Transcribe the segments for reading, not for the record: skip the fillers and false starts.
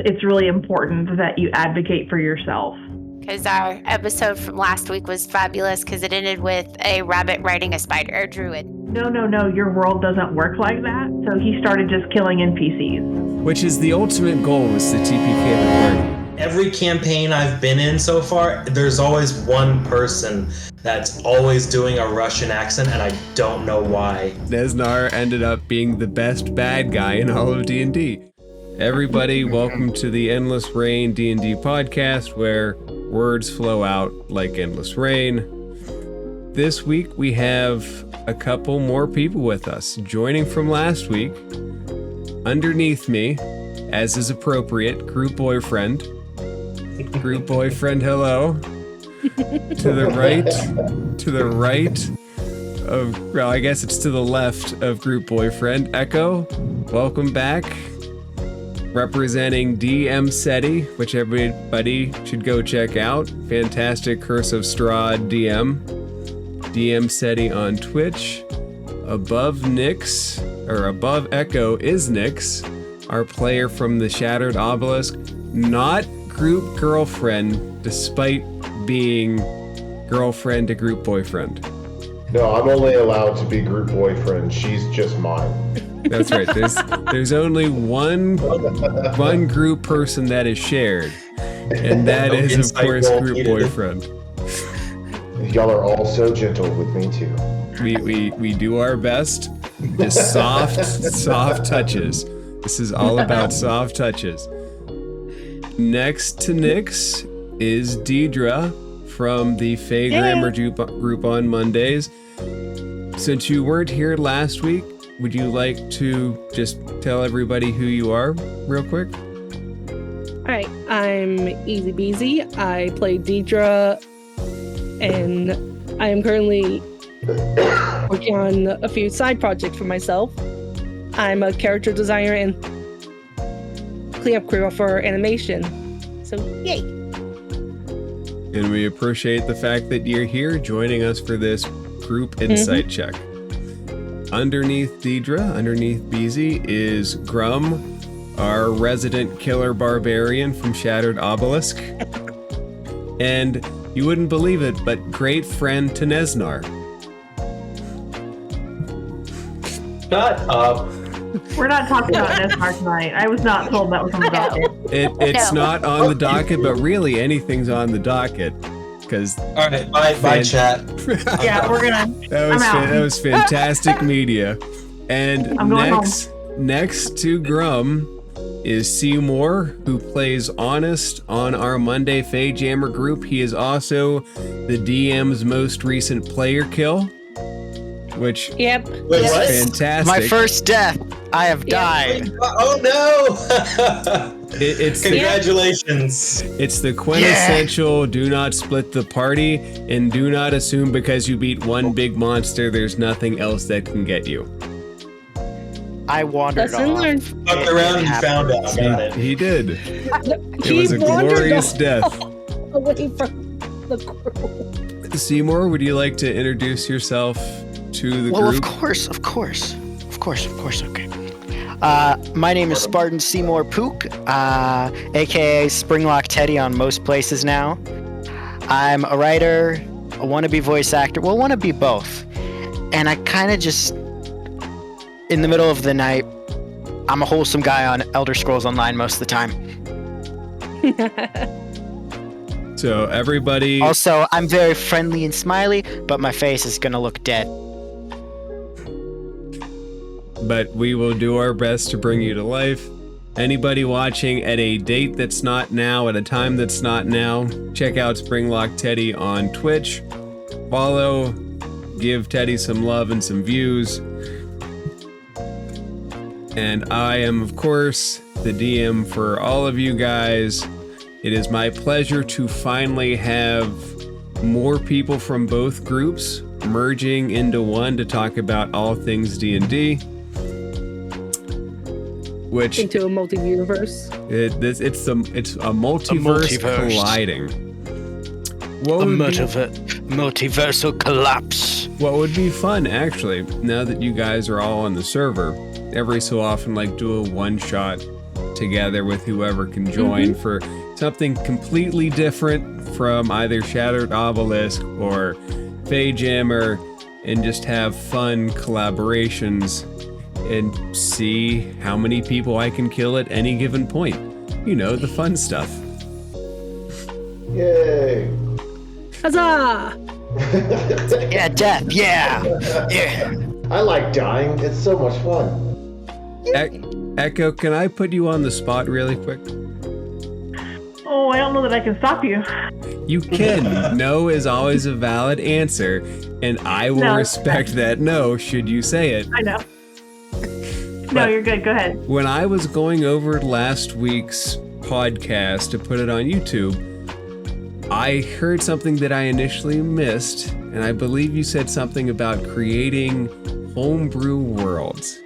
it's really important that you advocate for yourself. Because our episode from last week was fabulous because it ended with a rabbit riding a spider, a druid. No, your world doesn't work like that. So he started just killing NPCs. Which is the ultimate goal, is to TPK the party. Every campaign I've been in so far, there's always one person that's always doing a Russian accent, and I don't know why. Neznar ended up being the best bad guy in all of D&D. Everybody, welcome to the Endless Rain D&D podcast, where words flow out like endless rain. This week we have a couple more people with us. Joining from last week, underneath me, as is appropriate, group boyfriend. Group boyfriend, hello. To the right of, well, I guess it's to the left of group boyfriend, Echo. Welcome back. Representing DM SETI, which everybody should go check out. Fantastic Curse of Strahd DM. DM SETI on Twitch. Above Echo is Nyx, our player from the Shattered Obelisk. Not group girlfriend, despite being girlfriend to group boyfriend. No, I'm only allowed to be group boyfriend. She's just mine. That's right. There's only one group person that is shared, and that is, of course, group boyfriend. Y'all are all so gentle with me too. We do our best. Just soft touches. This is all about soft touches. Next to Nyx is Deidre from the Fae Grammar group on Mondays. Since you weren't here last week, would you like to just tell everybody who you are real quick? Alright, I'm Easy Beezy. I play Deidre, and I am currently working on a few side projects for myself. I'm a character designer and cleanup crew for animation. So, yay! And we appreciate the fact that you're here joining us for this group insight check. Underneath Deidre, underneath Beezy, is Grum, our resident killer barbarian from Shattered Obelisk. And you wouldn't believe it, but great friend to Neznar. Shut up. We're not talking about Neznar tonight. I was not told that was on the docket. It's not on the docket, but really anything's on the docket. All right, bye chat. Yeah, we're gonna. That was fantastic media. And next to Grum is Seymour, who plays Honest on our Monday Fae Jammer group. He is also the DM's most recent player kill, which is fantastic. My first death. I have died. Oh no! It's Congratulations. It's the quintessential do not split the party and do not assume because you beat one big monster there's nothing else that can get you. I wandered off. Fucked around and found out about it. He did. It was a glorious death. Away from the group. Seymour, would you like to introduce yourself to the group? Well, of course, okay. My name is Spartan Seymour Pook, aka Springlock Teddy on most places now. I'm a writer, a wannabe voice actor, well, wannabe both. And I kind of just, in the middle of the night, I'm a wholesome guy on Elder Scrolls Online most of the time. So everybody... Also, I'm very friendly and smiley, but my face is gonna look dead. But we will do our best to bring you to life. Anybody watching at a date that's not now, at a time that's not now, check out Springlock Teddy on Twitch. Follow, give Teddy some love and some views. And I am, of course, the DM for all of you guys. It is my pleasure to finally have more people from both groups merging into one to talk about all things D&D. Which into a multi-universe. It's a multiverse colliding. Multiversal collapse. What would be fun, actually, now that you guys are all on the server, every so often, like, do a one-shot together with whoever can join for something completely different from either Shattered Obelisk or Feyjammer, and just have fun collaborations and see how many people I can kill at any given point. You know, the fun stuff. Yay! Huzzah! Yeah, death. Yeah. Yeah. I like dying. It's so much fun. Echo, can I put you on the spot really quick? Oh, I don't know that I can stop you. You can. No is always a valid answer, and I will No. respect that no should you say it. I know. No, But- you're good. Go ahead. When I was going over last week's podcast to put it on YouTube, I heard something that I initially missed, and I believe you said something about creating homebrew worlds.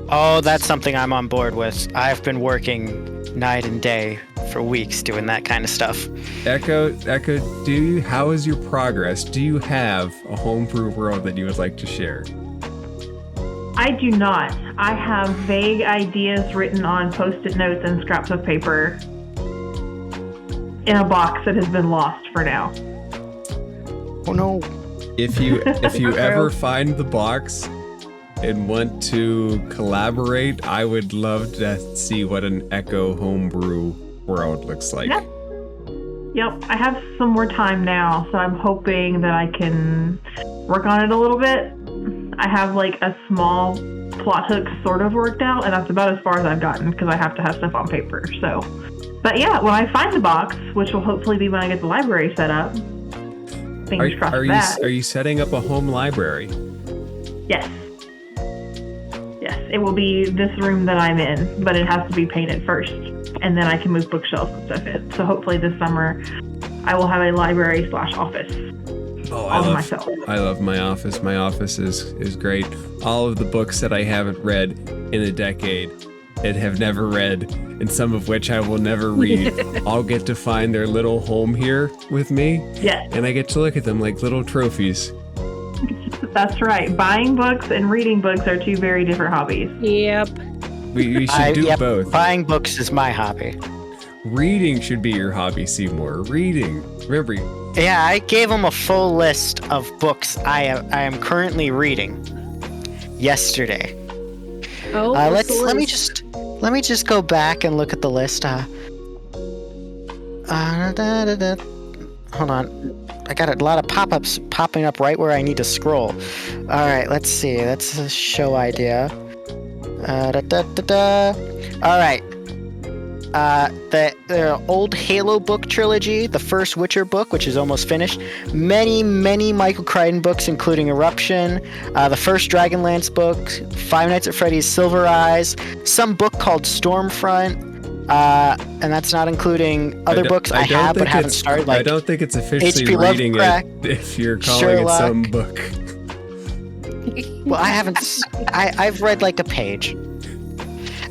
Oh, that's something I'm on board with. I've been working night and day for weeks doing that kind of stuff. Echo, how is your progress? Do you have a homebrew world that you would like to share? I do not. I have vague ideas written on Post-it notes and scraps of paper in a box that has been lost for now. Oh no. If you ever find the box and want to collaborate, I would love to see what an Echo homebrew world looks like. Yep, I have some more time now, so I'm hoping that I can work on it a little bit. I have like a small plot hook sort of worked out, and that's about as far as I've gotten because I have to have stuff on paper. So, but yeah, when I find the box, which will hopefully be when I get the library set up, fingers crossed for that. Are you setting up a home library? Yes. Yes, it will be this room that I'm in, but it has to be painted first, and then I can move bookshelves and stuff in. So hopefully this summer, I will have a library/office all to myself. I love my office. My office is great. All of the books that I haven't read in a decade and have never read, and some of which I will never read, I'll get to find their little home here with me. Yes, And I get to look at them like little trophies. that's right. Buying books and reading books are two very different hobbies. Yep. We should do Yep, both. Buying books is my hobby. Reading should be your hobby, Seymour. Reading. Remember, Yeah, I gave him a full list of books I am currently reading yesterday. Oh, Let me just go back and look at the list. Hold on. I got a lot of pop-ups popping up right where I need to scroll. All right, let's see. That's a show idea. All right. The old Halo book trilogy, the first Witcher book, which is almost finished, many Michael Crichton books, including Eruption, the first Dragonlance book, Five Nights at Freddy's Silver Eyes, some book called Stormfront, and that's not inclling other books I have but haven't started. Like I don't think it's officially H.P. reading Lovecraft, it if you're calling Sherlock. it some book. Well, I haven't. I've read like a page.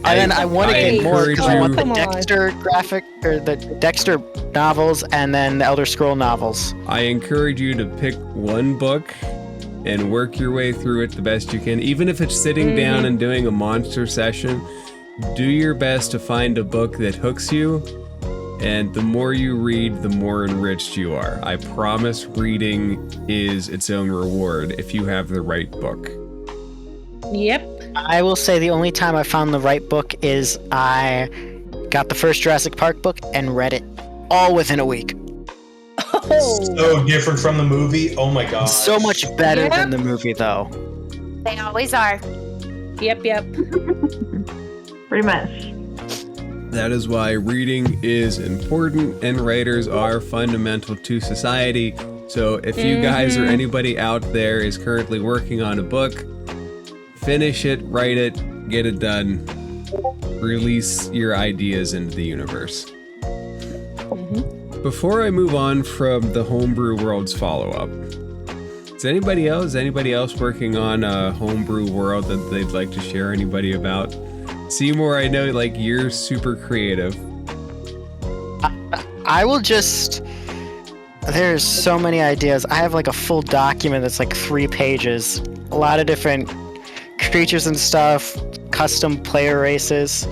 And then I want to get more because I want the Come on. Dexter graphic or the Dexter novels and then the Elder Scroll novels. I encourage you to pick one book and work your way through it the best you can. Even if it's sitting down and doing a monster session, do your best to find a book that hooks you. And the more you read, the more enriched you are. I promise reading is its own reward if you have the right book. Yep. I will say the only time I found the right book is I got the first Jurassic Park book and read it all within a week. Oh. So different from the movie. Oh my god. So much better Yep. than the movie, though. They always are. Yep. Pretty much. That is why reading is important and writers are fundamental to society. So if you guys or anybody out there is currently working on a book, finish it, write it, get it done, release your ideas into the universe. Before I move on from the Homebrew World's follow-up, is anybody else working on a Homebrew World that they'd like to share anybody about? Seymour, I know like you're super creative. I will just. There's so many ideas. I have like a full document that's like 3 pages. A lot of different creatures and stuff, custom player races.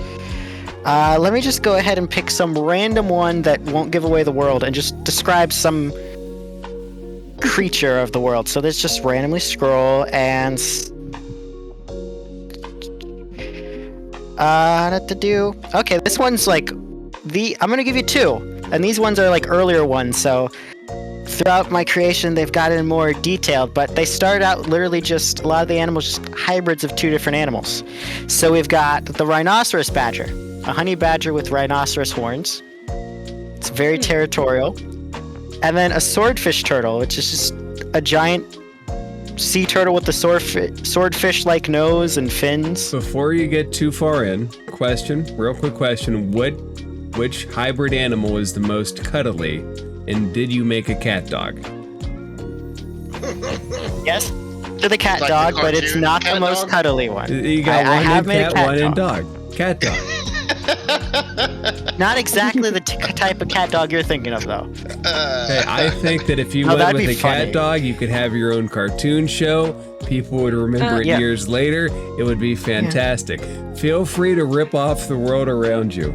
Let me just go ahead and pick some random one that won't give away the world and just describe some creature of the world. So let's just randomly scroll and okay, this one's like I'm gonna give you two, and these ones are like earlier ones, so throughout my creation they've gotten more detailed, but they start out literally just a lot of the animals just hybrids of two different animals. So we've got the rhinoceros badger, a honey badger with rhinoceros horns. It's very territorial. And then a swordfish turtle, which is just a giant sea turtle with the swordfish-like nose and fins. Before you get too far in, real quick question, which hybrid animal is the most cuddly, and did you make a cat dog? Yes, to the cat Like dog, the but it's cartoon not the cat most dog? cuddly one. You got I one have in made a cat, cat one in dog. dog. Cat dog. Not exactly the type of cat dog you're thinking of, though. Hey, I think that if you Oh, went that'd with be a cat funny. dog, you could have your own cartoon show. People would remember it Yeah. years later. It would be fantastic. Feel free to rip off the world around you.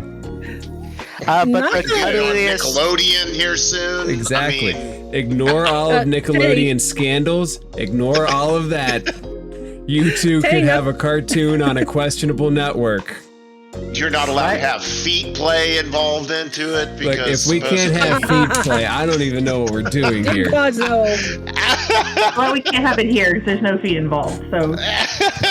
But Not the really. Be on cuddliest... Nickelodeon here soon. Exactly. I mean, Ignore all of Nickelodeon scandals. Ignore all of that. You two could Hey, have a cartoon on a questionable network. you're not allowed to have feet play involved into it Like, because if we can't have feet play, I don't even know what we're doing here. God, no. Well, we can't have it here because there's no fee involved. So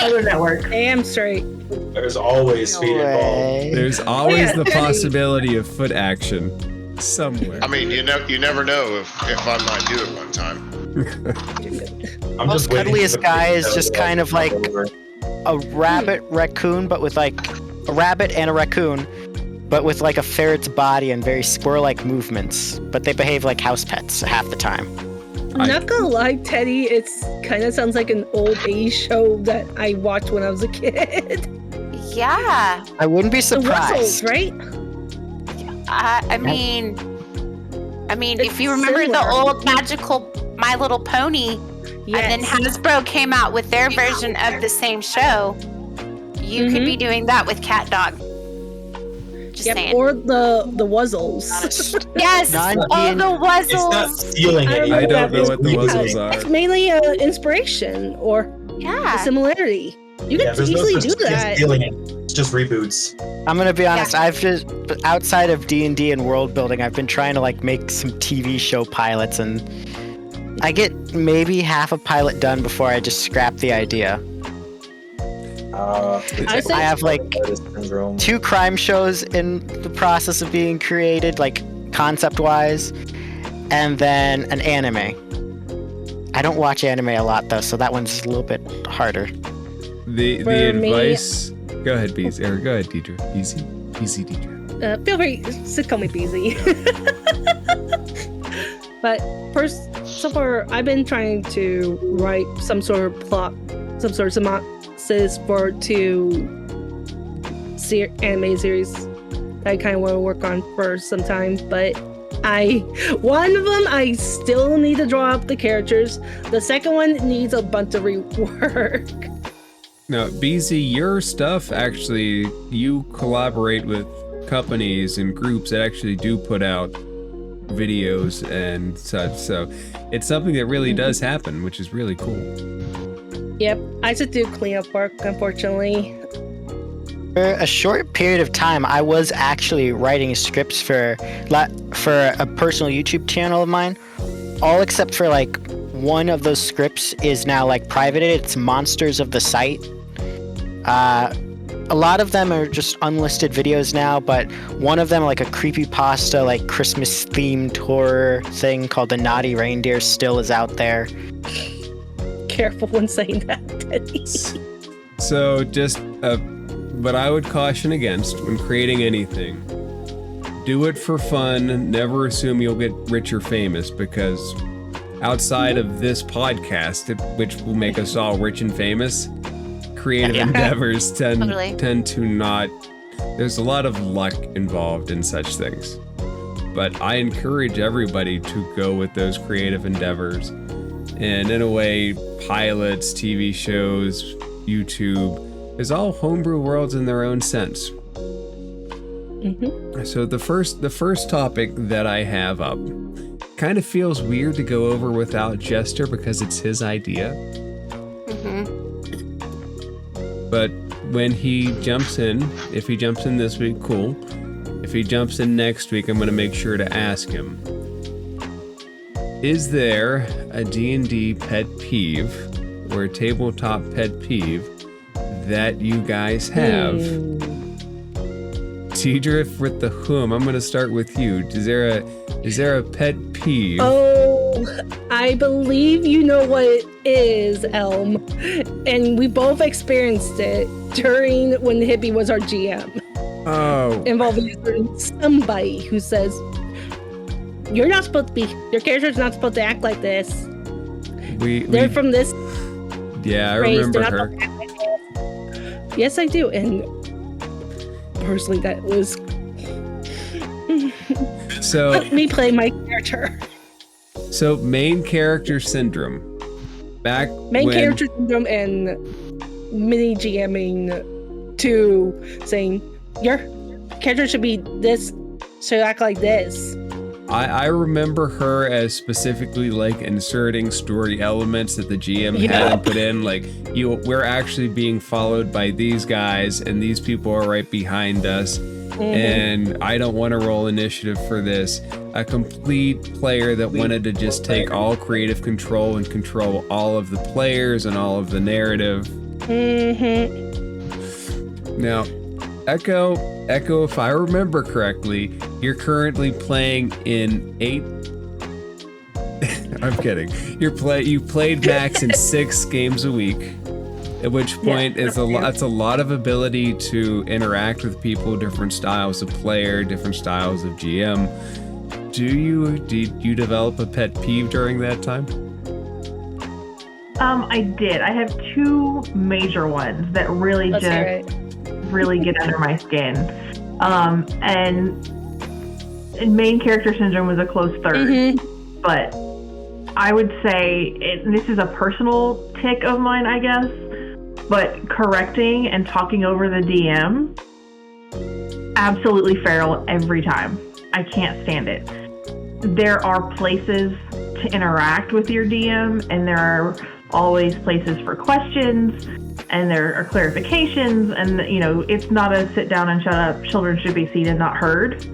other network. Damn straight. There's always feet involved. There's always Yeah, the Teddy. possibility of foot action somewhere. I mean, you never know if I might do it one time. I'm Most just waiting cuddliest for the guy is feet just to kind of like over. a rabbit raccoon, but with like a rabbit and a raccoon, but with like a ferret's body and very squirrel-like movements. But they behave like house pets half the time. I'm not gonna lie, Teddy, it's kind of sounds like an old 80s show that I watched when I was a kid. Yeah. I wouldn't be The Russells, surprised. right? I mean, It's if you remember the similar. old magical My Little Pony, and then Hasbro came out with their version of the same show, you could be doing that with Cat Dog. Just Yep, saying. or the Wuzzles. Yes, all the It's not Wuzzles. stealing I it. remember I don't that know what the was- Wuzzles It's are. mainly inspiration or a Yeah. similarity. You Yeah, can there's no easily such do thing as that. stealing it. It's just reboots. I'm gonna be honest. I've just outside of D&D and world building, I've been trying to like make some TV show pilots, and I get maybe half a pilot done before I just scrap the idea. I think- I have like Syndrome. 2 crime shows in the process of being created, like concept-wise, and then an anime. I don't watch anime a lot though, so that one's a little bit harder. The For me- advice. Go ahead, Beezy. Or go ahead, Deidre. Beezy, Deidre. Feel free to call me Beezy. But first, so far, I've been trying to write some sort of plot, some sort of synopsis for 2 anime series that I kind of want to work on for some time. But one of them, I still need to draw up the characters. The second one needs a bunch of rework. Now, Beezy, your stuff actually, you collaborate with companies and groups that actually do put out videos and such, so it's something that really does happen, which is really cool. Yep, I just do cleanup work, unfortunately. For a short period of time, I was actually writing scripts for a personal YouTube channel of mine. All except for like one of those scripts is now like privated. It's Monsters of the Site. A lot of them are just unlisted videos now, but one of them, like a creepypasta, like Christmas themed horror thing called The Naughty Reindeer, still is out there. Careful when saying that, Teddy. So just what I would caution against when creating anything, do it for fun. Never assume you'll get rich or famous, because outside of this podcast, which will make us all rich and famous, creative endeavors tend to not. There's a lot of luck involved in such things. But I encourage everybody to go with those creative endeavors. And in a way, pilots, TV shows, YouTube, is all homebrew worlds in their own sense. So the first topic that I have up kind of feels weird to go over without Jester because it's his idea. But when he jumps in, if he jumps in this week, cool. If he jumps in next week, I'm going to make sure to ask him. Is there a D&D pet peeve or a tabletop pet peeve that you guys have? Tidra with the whom. I'm going to start with you. Is there a pet peeve? Oh, I believe you know what it is, Elm. And we both experienced it during when Hippie was our GM. Oh. Involving somebody who says, your character's not supposed to act like this. They're from this Yeah, I race. remember They're her. not supposed to act like this. Yes, I do. And personally, that was So let me play my character. So main character syndrome. Character syndrome and mini GMing to saying your character should be this, should act like this. I remember her as specifically like inserting story elements that the GM hadn't put in. Like, we're actually being followed by these guys, and these people are right behind us. And I don't want to roll initiative for this. A complete player that wanted to just take all creative control and control all of the players and all of the narrative. Now, Echo, if I remember correctly, you're currently playing in 8. I'm kidding. You played max in 6 games a week. At which point it's a lot of ability to interact with people, different styles of player, different styles of GM. Did you develop a pet peeve during that time? I did. I have 2 major ones that really really get under my skin. And main character syndrome was a close third. But I would say this is a personal tick of mine, I guess. But correcting and talking over the DM, absolutely feral every time. I can't stand it. There are places to interact with your DM, and there are always places for questions, and there are clarifications, and it's not a sit down and shut up, children should be seen and not heard.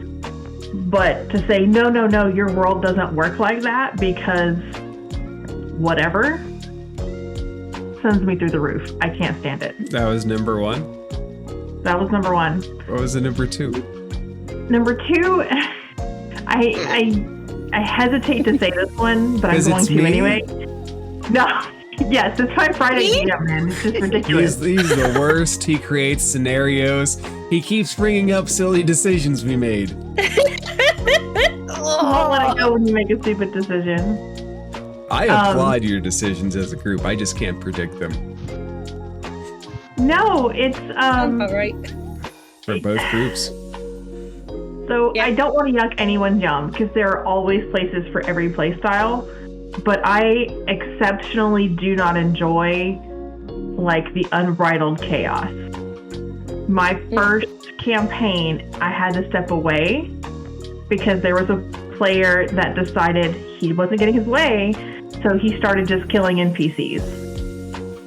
But to say, no, your world doesn't work like that because whatever, sends me through the roof. I can't stand it. That was number 1? That was number 1. What was the number 2? Number 2, I hesitate to say this one, but I'm going to anyway. No, yes, it's my Friday DM, man. It's just ridiculous. He's the worst. He creates scenarios. He keeps bringing up silly decisions we made. I'll let it go when you make a stupid decision. I applaud your decisions as a group. I just can't predict them. No, it's all right. For both groups. So I don't want to yuck anyone's yum because there are always places for every play style, but I exceptionally do not enjoy like the unbridled chaos. My first campaign, I had to step away because there was a player that decided he wasn't getting his way, so he started just killing NPCs.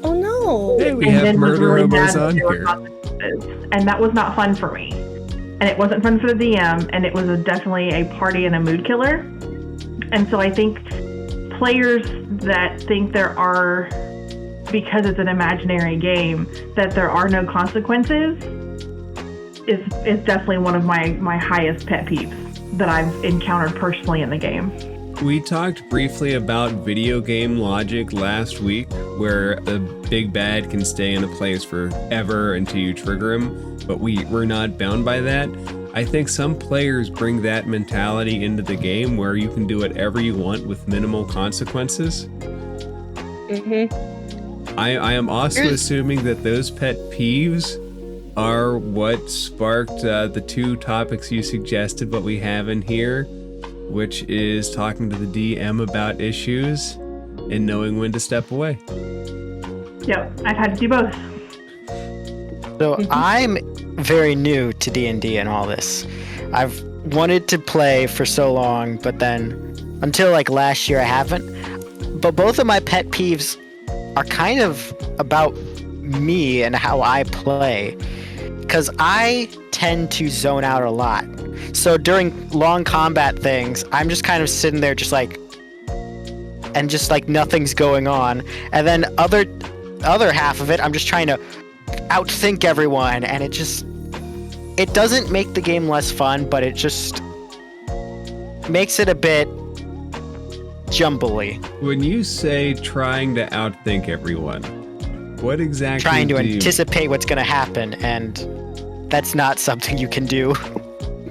Oh no! Hey, we have murder robos on here. And that was not fun for me. And it wasn't fun for the DM, and it was definitely a party and a mood killer. And so I think players that think there are, because it's an imaginary game, that there are no consequences is definitely one of my highest pet peeves that I've encountered personally in the game. We talked briefly about video game logic last week, where a big bad can stay in a place forever until you trigger him, but we're not bound by that. I think some players bring that mentality into the game where you can do whatever you want with minimal consequences. I am also assuming that those pet peeves are what sparked the 2 topics you suggested, what we have in here, which is talking to the DM about issues and knowing when to step away. Yep, I've had to do both. So I'm very new to D&D and all this. I've wanted to play for so long, but then until like last year I haven't. But both of my pet peeves are kind of about me and how I play, because I tend to zone out a lot. So during long combat things, I'm just kind of sitting there just like nothing's going on, and then other half of it I'm just trying to outthink everyone, and it doesn't make the game less fun, but it just makes it a bit jumbly. When you say trying to outthink everyone, what exactly Trying to anticipate what's going to happen, and that's not something you can do.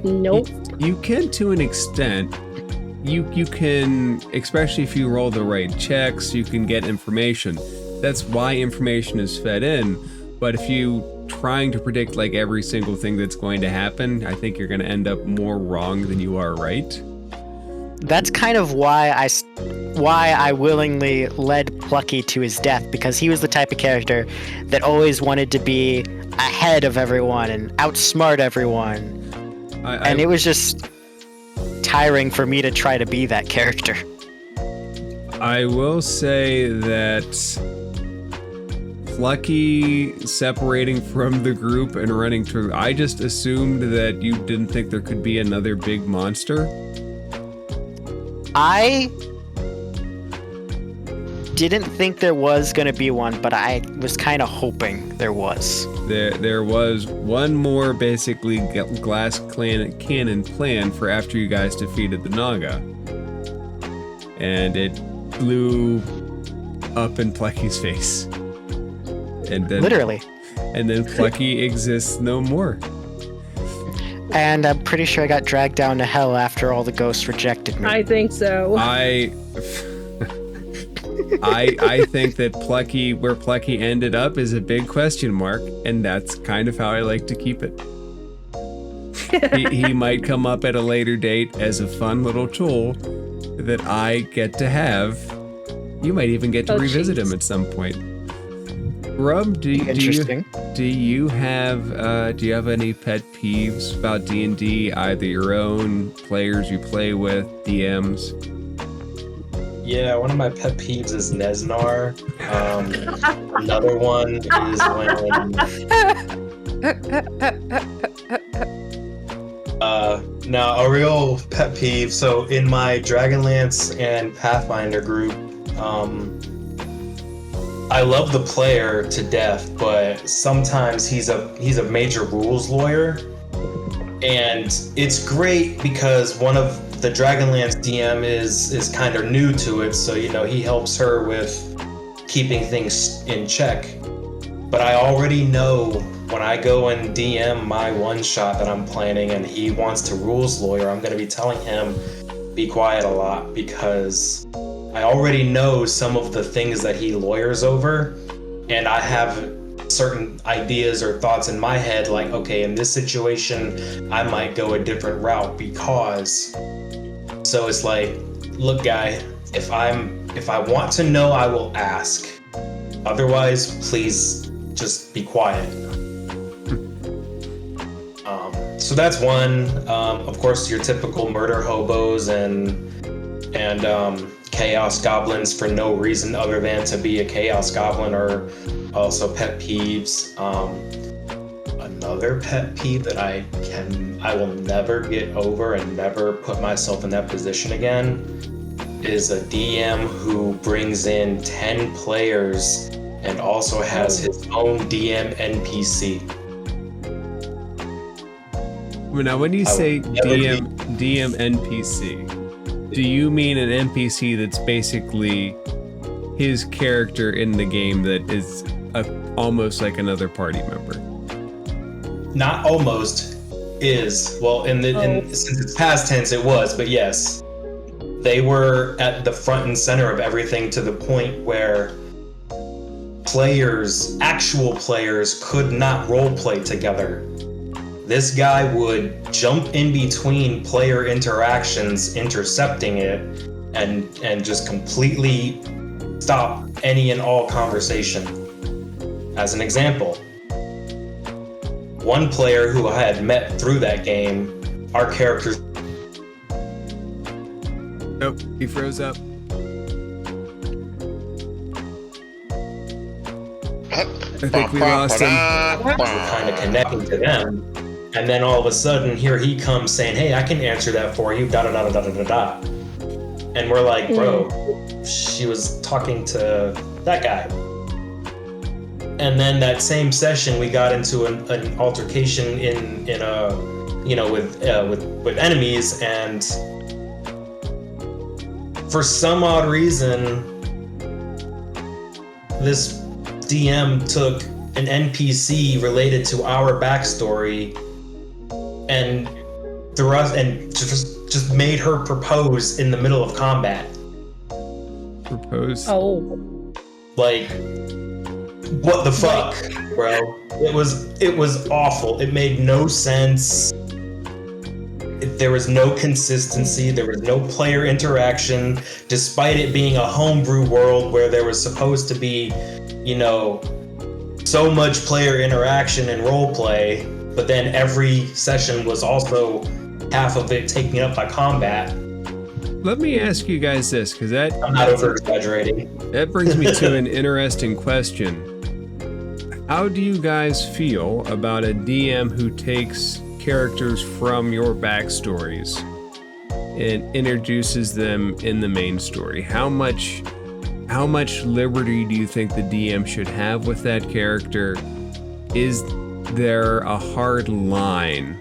Nope. You can to an extent. You can, especially if you roll the right checks, you can get information. That's why information is fed in. But if you trying to predict like every single thing that's going to happen, I think you're going to end up more wrong than you are right. That's kind of why I willingly led Plucky to his death, because he was the type of character that always wanted to be ahead of everyone and outsmart everyone. And it was just tiring for me to try to be that character. I will say that Plucky separating from the group and running through, I just assumed that you didn't think there could be another big monster. I didn't think there was going to be one, but I was kind of hoping there was. There was one more basically glass cannon plan for after you guys defeated the Naga. And it blew up in Plucky's face. And then, literally. And then Plucky exists no more. And I'm pretty sure I got dragged down to hell after all the ghosts rejected me. I think so. I think that where Plucky ended up is a big question mark, and that's kind of how I like to keep it. He might come up at a later date as a fun little tool that I get to have. You might even get to revisit him at some point. Rub, do you have any pet peeves about D&D, either your own, players you play with, DMs? Yeah, one of my pet peeves is Nesnar. Another one is when a real pet peeve. So in my Dragonlance and Pathfinder group, I love the player to death, but sometimes he's a major rules lawyer, and it's great because one of the Dragonlance DM is kind of new to it, so he helps her with keeping things in check. But I already know when I go and DM my one shot that I'm planning and he wants to rules lawyer, I'm going to be telling him be quiet a lot, because I already know some of the things that he lawyers over, and I have certain ideas or thoughts in my head, like, okay, in this situation, I might go a different route because. So it's like, look, guy, if I want to know, I will ask. Otherwise, please just be quiet. So that's one. Of course, your typical murder hobos and chaos goblins for no reason other than to be a chaos goblin are also pet peeves. Another pet peeve that I will never get over and never put myself in that position again is a DM who brings in 10 players and also has his own DM NPC. Now, when you say DM NPC, do you mean an NPC that's basically his character in the game that is almost like another party member? Not almost, is. Well, since it's past tense, it was, but yes. They were at the front and center of everything, to the point where actual players, could not roleplay together. This guy would jump in between player interactions, intercepting it, and just completely stop any and all conversation. As an example, one player who I had met through that game, our characters. Oh, he froze up. I think we lost him. Kind of connecting to them, and then all of a sudden, here he comes saying, "Hey, I can answer that for you." Da da da da da da da. And we're like, "Bro, she was talking to that guy." And then that same session, we got into an altercation in a, with enemies, and for some odd reason, this DM took an NPC related to our backstory and just made her propose in the middle of combat. Propose? Oh. Like, what the fuck, bro? It was awful. It made no sense. There was no consistency. There was no player interaction, despite it being a homebrew world where there was supposed to be, so much player interaction and role play, but then every session was also half of it taken up by combat. Let me ask you guys this, because I'm not over-exaggerating. That brings me to an interesting question. How do you guys feel about a DM who takes characters from your backstories and introduces them in the main story? How much liberty do you think the DM should have with that character? Is there a hard line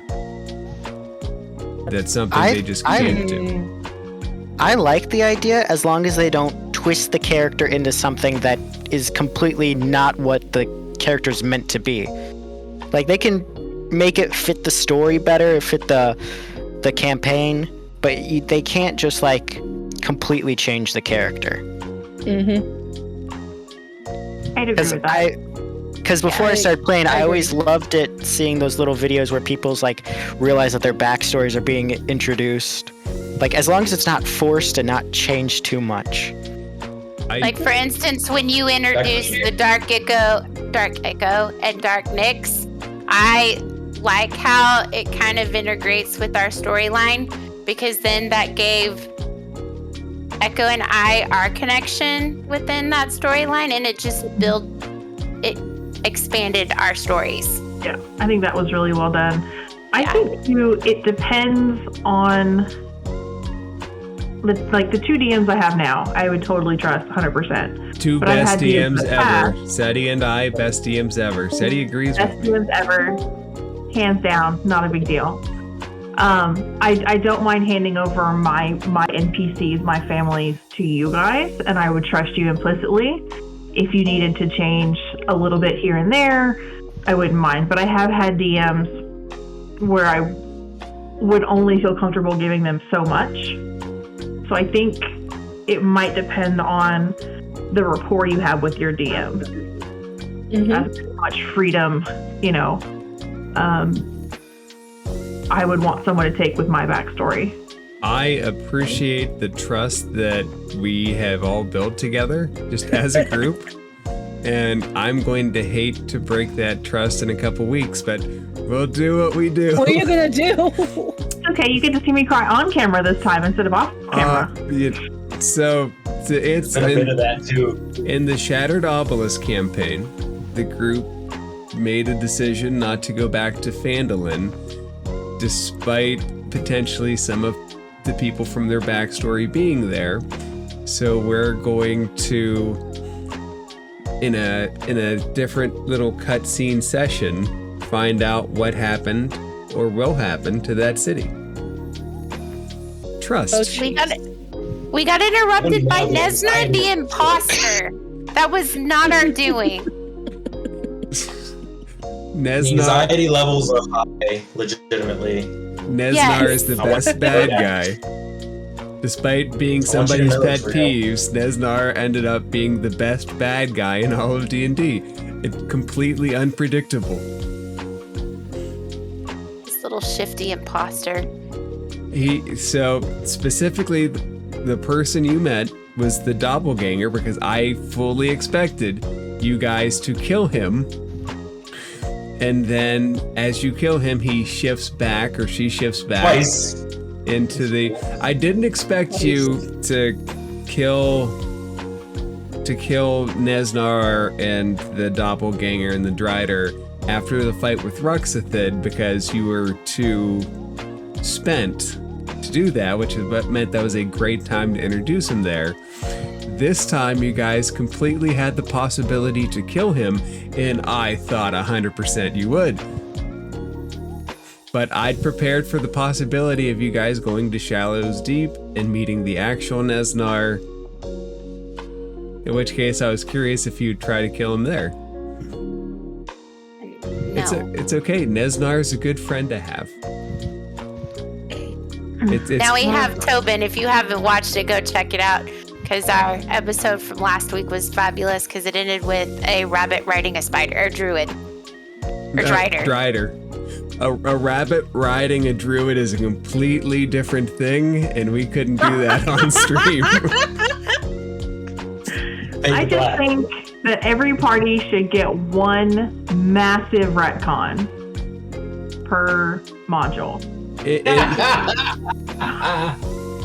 that's something they just can't do? I like the idea as long as they don't twist the character into something that is completely not what the character's meant to be. Like, they can make it fit the story better, fit the campaign, but they can't just completely change the character. I'd agree with that. Because before I started playing, I always loved it seeing those little videos where people's realize that their backstories are being introduced. As long as it's not forced and not changed too much. For instance, when you introduce the Dark Echo and Dark Nyx, I like how it kind of integrates with our storyline, because then that gave Echo and I our connection within that storyline, and it just expanded our stories. Yeah, I think that was really well done. I think too, it depends on the 2 DMs I have now. I would totally trust 100%. Two but best DMs ever. Seti and I, best DMs ever. Seti agrees with me. Best DMs ever. Hands down, not a big deal. I don't mind handing over my NPCs, my families, to you guys, and I would trust you implicitly. If you needed to change a little bit here and there, I wouldn't mind. But I have had DMs where I would only feel comfortable giving them so much. So I think it might depend on the rapport you have with your DM. That's too much freedom, I would want someone to take with my backstory. I appreciate the trust that we have all built together, just as a group. And I'm going to hate to break that trust in a couple weeks, but we'll do what we do. What are you gonna do? Okay, you get to see me cry on camera this time instead of off camera. So it's been a bit of that too. In the Shattered Obelisk campaign, the group made a decision not to go back to Phandalin, despite potentially some of the people from their backstory being there. So we're going to, in a different little cutscene session, find out what happened or will happen to that city. Trust. We got interrupted by Nesna the imposter. That was not our doing. Anxiety levels are high, legitimately. Nesnar is the best bad guy. Despite being somebody's pet peeves, Nesnar ended up being the best bad guy in all of D&D. It's completely unpredictable. This little shifty imposter. So specifically, the person you met was the doppelganger, because I fully expected you guys to kill him. And then as you kill him, he shifts back, or she shifts back. Twice. Into the... I didn't expect you to kill Neznar and the doppelganger and the Drider after the fight with Ruxathid, because you were too spent to do that, which meant that was a great time to introduce him there. This time you guys completely had the possibility to kill him, and I thought 100% you would. But I'd prepared for the possibility of you guys going to Shallows Deep and meeting the actual Neznar. In which case, I was curious if you'd try to kill him there. No. It's okay. Neznar's a good friend to have. Now we have Tobin. If you haven't watched it, go check it out. Because our episode from last week was fabulous because it ended with a rabbit riding a spider, or druid. Or drider. Drider. A rabbit riding a druid is a completely different thing, and we couldn't do that on stream. I just think that every party should get one massive retcon per module.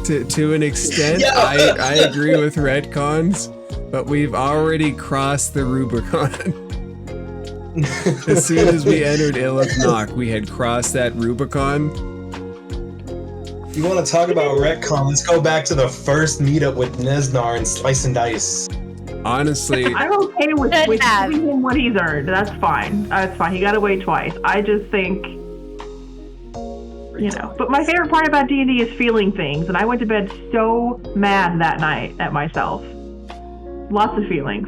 To an extent, I agree with retcons, but we've already crossed the Rubicon. As soon as we entered Ilith Nock, we had crossed that Rubicon. You want to talk about retcon? Let's go back to the first meetup with Neznar and Slice and Dice. Honestly, I'm okay with giving him what he's earned. That's fine. That's fine. He got away twice. I just think, But my favorite part about D&D is feeling things, and I went to bed so mad that night at myself. Lots of feelings.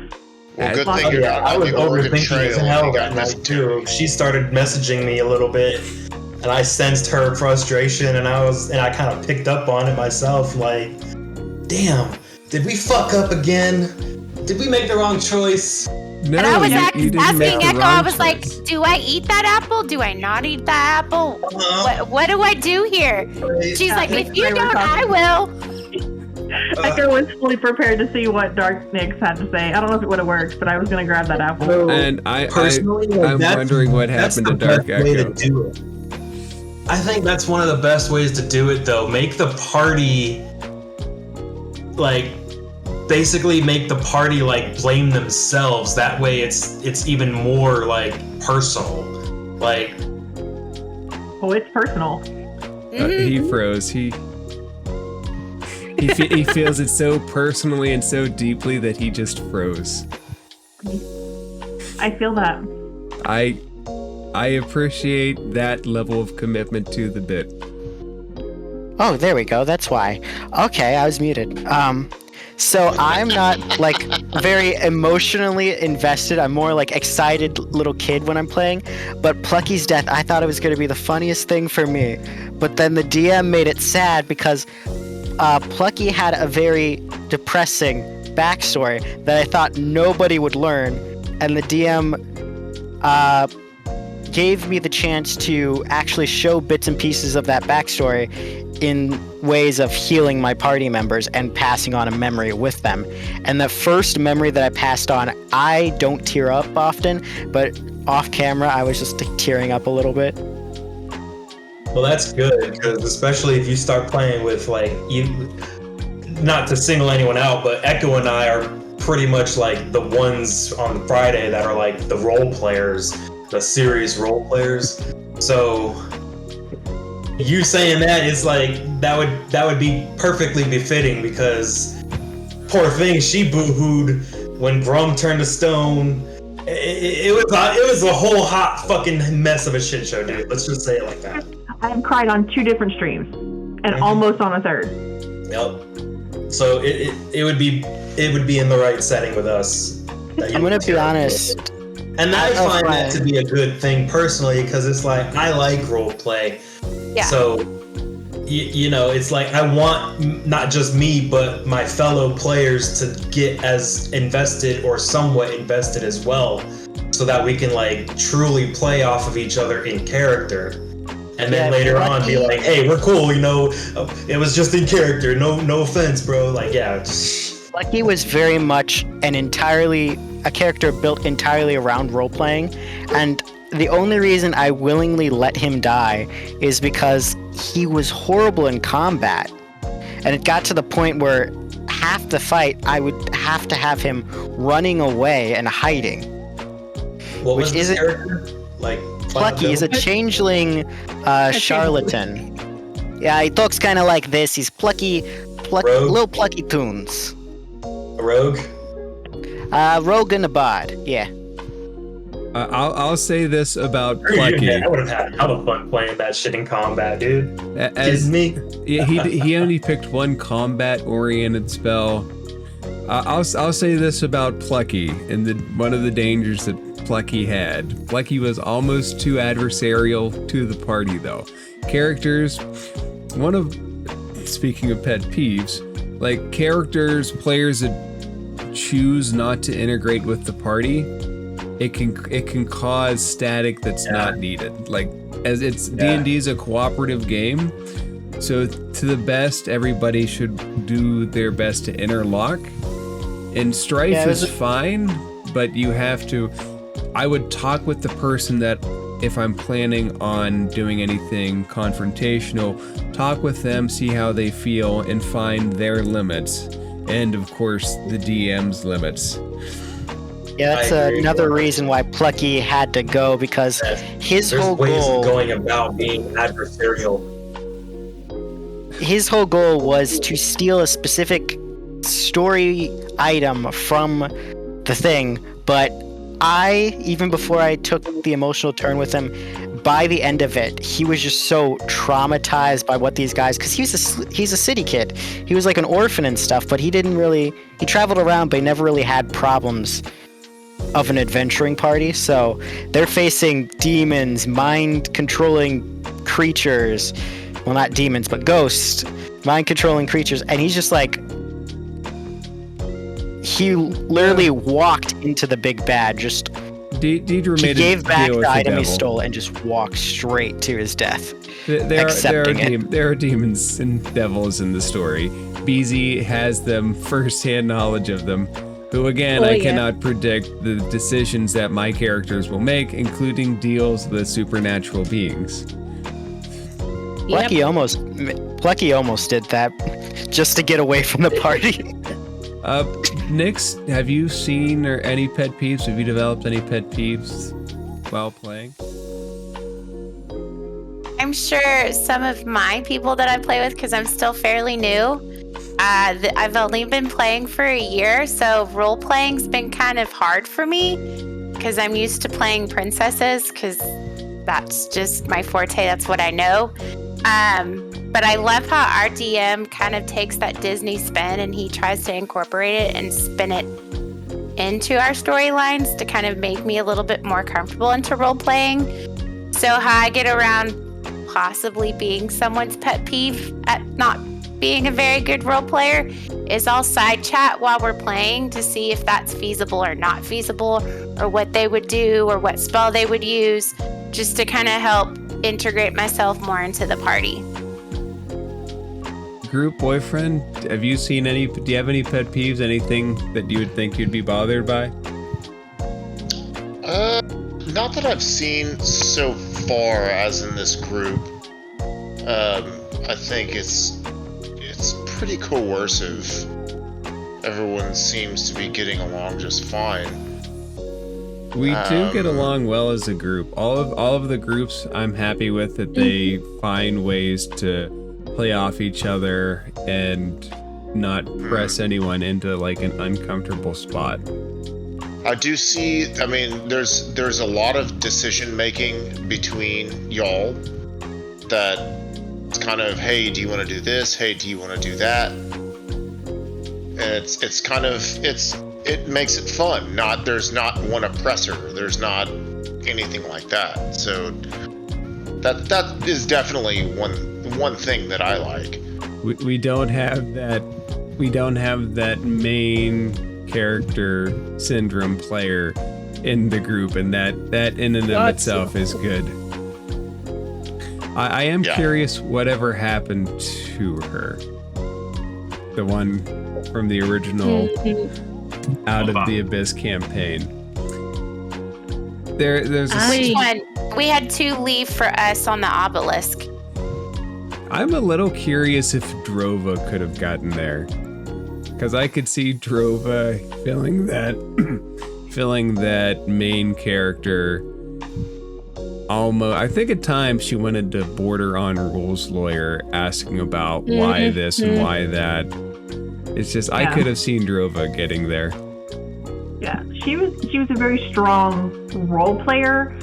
Well, good thing you're I was on the Oregon overthinking Trail. as hell You got that night nothing too. She started messaging me a little bit, and I sensed her frustration, and I kind of picked up on it myself. Like, damn, did we fuck up again? Did we make the wrong choice? no, And I was you didn't asking make the Echo, wrong I was like, choice. do I eat that apple? Do I not eat that apple? What do I do here? She's like, if you don't, I will. Echo was fully prepared to see what Dark Nix had to say. I don't know if it would have worked, but I was going to grab that apple. And I'm Personally, wondering what happened to Dark Way to Echo. do it. I think that's one of the best ways to do it, though. Make the party, basically make the party blame themselves. That way, it's even more personal. Oh, it's personal. He froze. He feels it so personally and so deeply that he just froze. I feel that. I appreciate that level of commitment to the bit. Oh, there we go. That's why. Okay, I was muted. So I'm not very emotionally invested. I'm more excited little kid when I'm playing. But Plucky's death, I thought it was going to be the funniest thing for me. But then the DM made it sad because Plucky had a very depressing backstory that I thought nobody would learn. And the DM gave me the chance to actually show bits and pieces of that backstory in ways of healing my party members and passing on a memory with them. And the first memory that I passed on, I don't tear up often, but off camera I was just tearing up a little bit. Well, that's good, because especially if you start playing with not to single anyone out, but Echo and I are pretty much the ones on Friday that are the role players, the serious role players. So you saying that is that would be perfectly befitting, because poor thing, she boo-hooed when Grum turned to stone. It was a whole hot fucking mess of a shit show, dude. Let's just say it like that. I have cried on 2 different streams, and almost on a 3rd. Yep. So it would be in the right setting with us. I'm gonna be honest. And I find that to be a good thing personally, because it's I like role play. Yeah. So, it's I want not just me, but my fellow players to get as invested or somewhat invested as well, so that we can truly play off of each other in character. And then later on be hey, we're cool, it was just in character. No offense, bro. Lucky was very much a character built entirely around role playing, and the only reason I willingly let him die is because he was horrible in combat. And it got to the point where half the fight, I would have to have him running away and hiding. What was his character? Like Plucky is a changeling charlatan. Yeah, he talks kind of like this. He's plucky, little plucky tunes. A rogue? Rogue and a bard, yeah. I'll say this about Plucky. I would have had a ton of fun playing that shit in combat, dude. He only picked one combat-oriented spell. I'll say this about Plucky, and one of the dangers that Plucky had. Plucky was almost too adversarial to the party, though. Characters, speaking of pet peeves, like players that choose not to integrate with the party, it can cause static that's not needed. Like, as it's D&D is a cooperative game, so to the best, everybody should do their best to interlock. And strife is fine, but you have to. I would talk with the person that, if I'm planning on doing anything confrontational, talk with them, see how they feel, and find their limits. And of course, the DM's limits. Yeah, that's another reason why Plucky had to go, because his whole goal... There's ways of going about being adversarial. His whole goal was to steal a specific story item from the thing, but even before I took the emotional turn with him, by the end of it, he was just so traumatized by what these guys, because he's a city kid. He was like an orphan and stuff, but he traveled around, but he never really had problems of an adventuring party. So they're facing demons, mind-controlling creatures. Well, not demons, but ghosts, mind-controlling creatures. And he's just like, he literally walked into the big bad. He gave back the item he stole and just walked straight to his death. There are demons and devils in the story. BZ has them firsthand knowledge of them. Who again, I cannot predict the decisions that my characters will make, including deals with supernatural beings. Plucky almost did that just to get away from the party. Nix, have you seen any pet peeves? Have you developed any pet peeves while playing? I'm sure some of my people that I play with, because I'm still fairly new, I've only been playing for a year, so role-playing's been kind of hard for me, because I'm used to playing princesses, because that's just my forte, that's what I know. But I love how our DM kind of takes that Disney spin and he tries to incorporate it and spin it into our storylines to kind of make me a little bit more comfortable into role-playing. So how I get around possibly being someone's pet peeve at not being a very good role player is I'll side chat while we're playing to see if that's feasible or not feasible, or what they would do or what spell they would use, just to kind of help integrate myself more into the party. Group boyfriend, do you have any pet peeves, anything that you would think you'd be bothered by? Not that I've seen so far as in this group. I think it's pretty coercive. Everyone seems to be getting along just fine. We do get along well as a group. All of the groups I'm happy with that they find ways to play off each other and not press anyone into like an uncomfortable spot. I do see, I mean, there's a lot of decision making between y'all that it's kind of, hey, do you want to do this? Hey, do you want to do that? And it's kind of, it makes it fun. There's not one oppressor. There's not anything like that. So that is definitely one thing that I like. We don't have that. We don't have that main character syndrome player in the group, and that in and of itself is good. I am curious whatever happened to her. The one from the original Out of the Abyss campaign. There's a Which one? We had 2 leave for us on the obelisk. I'm a little curious if Drova could have gotten there. Because I could see Drova filling that main character almost. I think at times she wanted to border on Rules Lawyer, asking about why this and why that. It's just, I could have seen Drova getting there. Yeah, she was a very strong role player,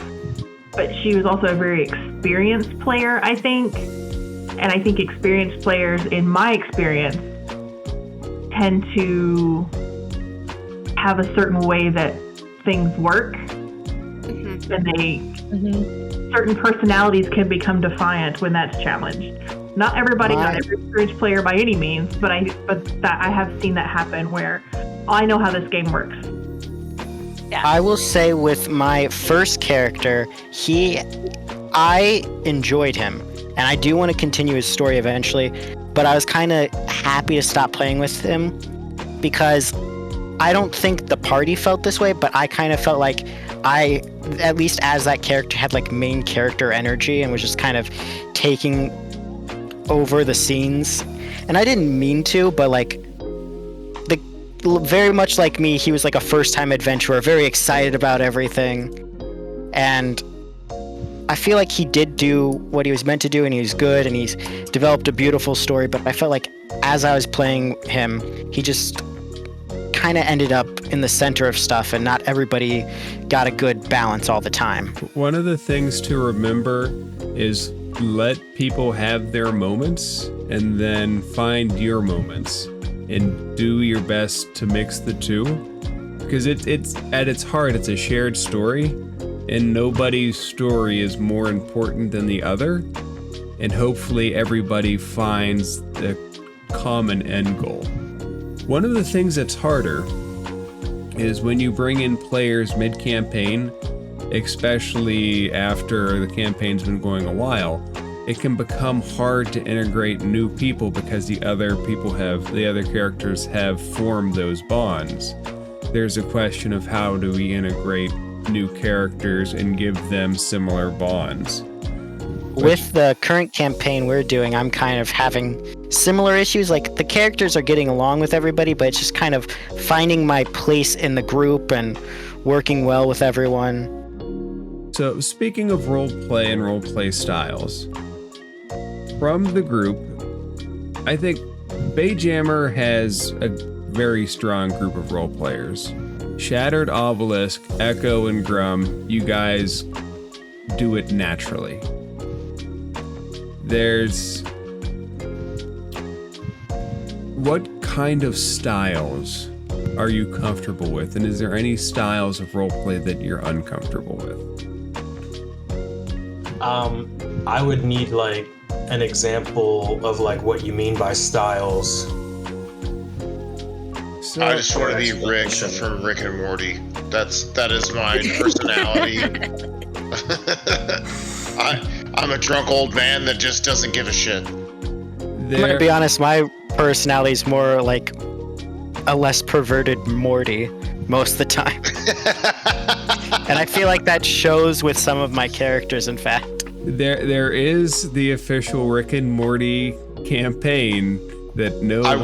but she was also a very experienced player, I think. And I think experienced players, in my experience, tend to have a certain way that things work, and certain personalities can become defiant when that's challenged. Not everybody, not every experienced player by any means, but I have seen that happen where I know how this game works. Yeah. I will say with my first character, I enjoyed him, and I do want to continue his story eventually, but I was kind of happy to stop playing with him because I don't think the party felt this way, but I kind of felt like I, at least as that character, had like main character energy and was just kind of taking over the scenes. And I didn't mean to, but like, very much like me, he was like a first-time adventurer, very excited about everything. And I feel like he did do what he was meant to do, and he was good, and he's developed a beautiful story, but I felt like as I was playing him, he just kind of ended up in the center of stuff, and not everybody got a good balance all the time. One of the things to remember is let people have their moments, and then find your moments, and do your best to mix the two. Because it's at its heart, it's a shared story, and nobody's story is more important than the other, and hopefully everybody finds the common end goal. One of the things that's harder is when you bring in players mid-campaign, especially after the campaign's been going a while, it can become hard to integrate new people because the other characters have formed those bonds. There's a question of how do we integrate new characters and give them similar bonds. With the current campaign we're doing, I'm kind of having similar issues. Like, the characters are getting along with everybody, but it's just kind of finding my place in the group and working well with everyone. So, speaking of roleplay and roleplay styles, from the group, I think Bayjammer has a very strong group of role players. Shattered Obelisk, Echo, and Grum, you guys do it naturally. What kind of styles are you comfortable with? And is there any styles of roleplay that you're uncomfortable with? I would need like an example of like what you mean by styles. So, I just want to be Rick from Rick and Morty. That is my personality. I'm a drunk old man that just doesn't give a shit. I'm gonna be honest, my personality is more like a less perverted Morty most of the time. And I feel like that shows with some of my characters, in fact. There is the official Rick and Morty campaign that I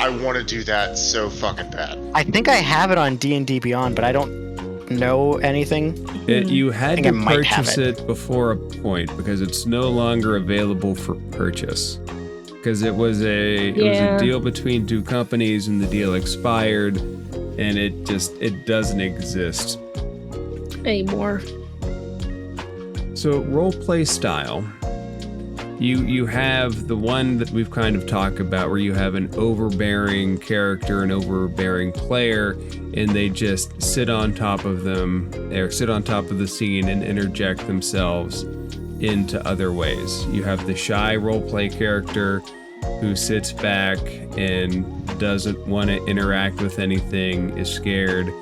want to do that so fucking bad. I think I have it on D&D Beyond, but I don't know anything. You had to purchase it before a point because it's no longer available for purchase. Because it was a deal between two companies and the deal expired, and it doesn't exist anymore. So roleplay style. You have the one that we've kind of talked about where you have an overbearing character, an overbearing player, and they just sit on top of them, or sit on top of the scene and interject themselves into other ways. You have the shy roleplay character who sits back and doesn't want to interact with anything, is scared.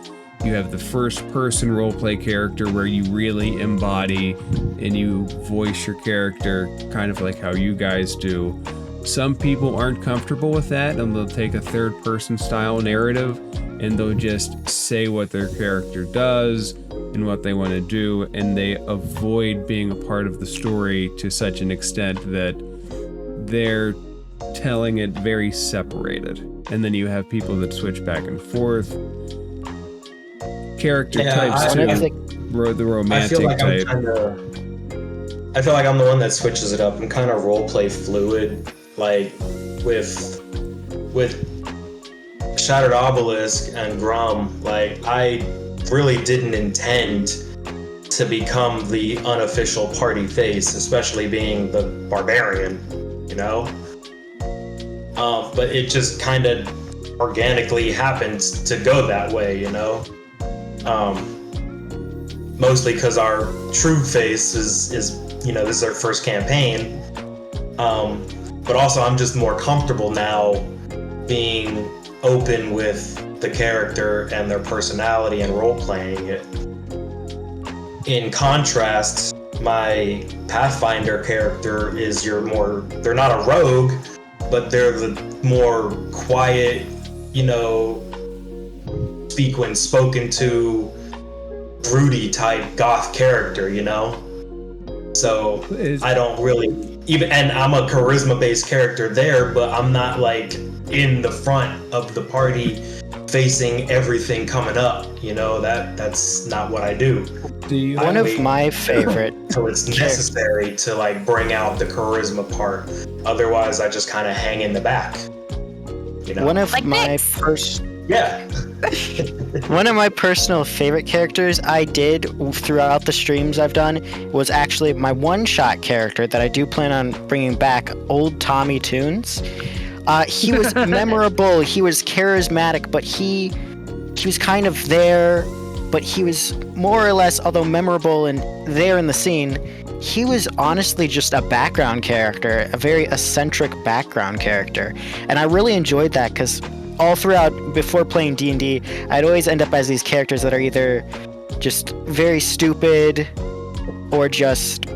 You have the first-person roleplay character where you really embody and you voice your character kind of like how you guys do. Some people aren't comfortable with that, and they'll take a third-person style narrative and they'll just say what their character does, in what they want to do, and they avoid being a part of the story to such an extent that they're telling it very separated. And then you have people that switch back and forth. Character types too. The romantic type. I feel like I'm the one that switches it up. I'm kind of roleplay fluid. Like with Shattered Obelisk and Grum, like I really didn't intend to become the unofficial party face, especially being the barbarian, you know? But it just kind of organically happened to go that way, you know? Mostly because our true face is, you know, this is our first campaign. But also I'm just more comfortable now being open with the character and their personality and role-playing it. In contrast, my Pathfinder character is they're not a rogue, but they're the more quiet, you know, speak when spoken to, broody type goth character, you know? So I don't really and I'm a charisma-based character there, but I'm not like in the front of the party facing everything coming up, you know? That's not what I do. One of my favorite so it's necessary to like bring out the charisma part. Otherwise I just kind of hang in the back, you know? One of like my Nyx. One of my personal favorite characters I did throughout the streams I've done was actually my one-shot character that I do plan on bringing back, Old Tommy Tunes. He was memorable, he was charismatic, but he was kind of there, but he was more or less, although memorable and there in the scene, he was honestly just a background character, a very eccentric background character. And I really enjoyed that because all throughout, before playing D&D, I'd always end up as these characters that are either just very stupid or just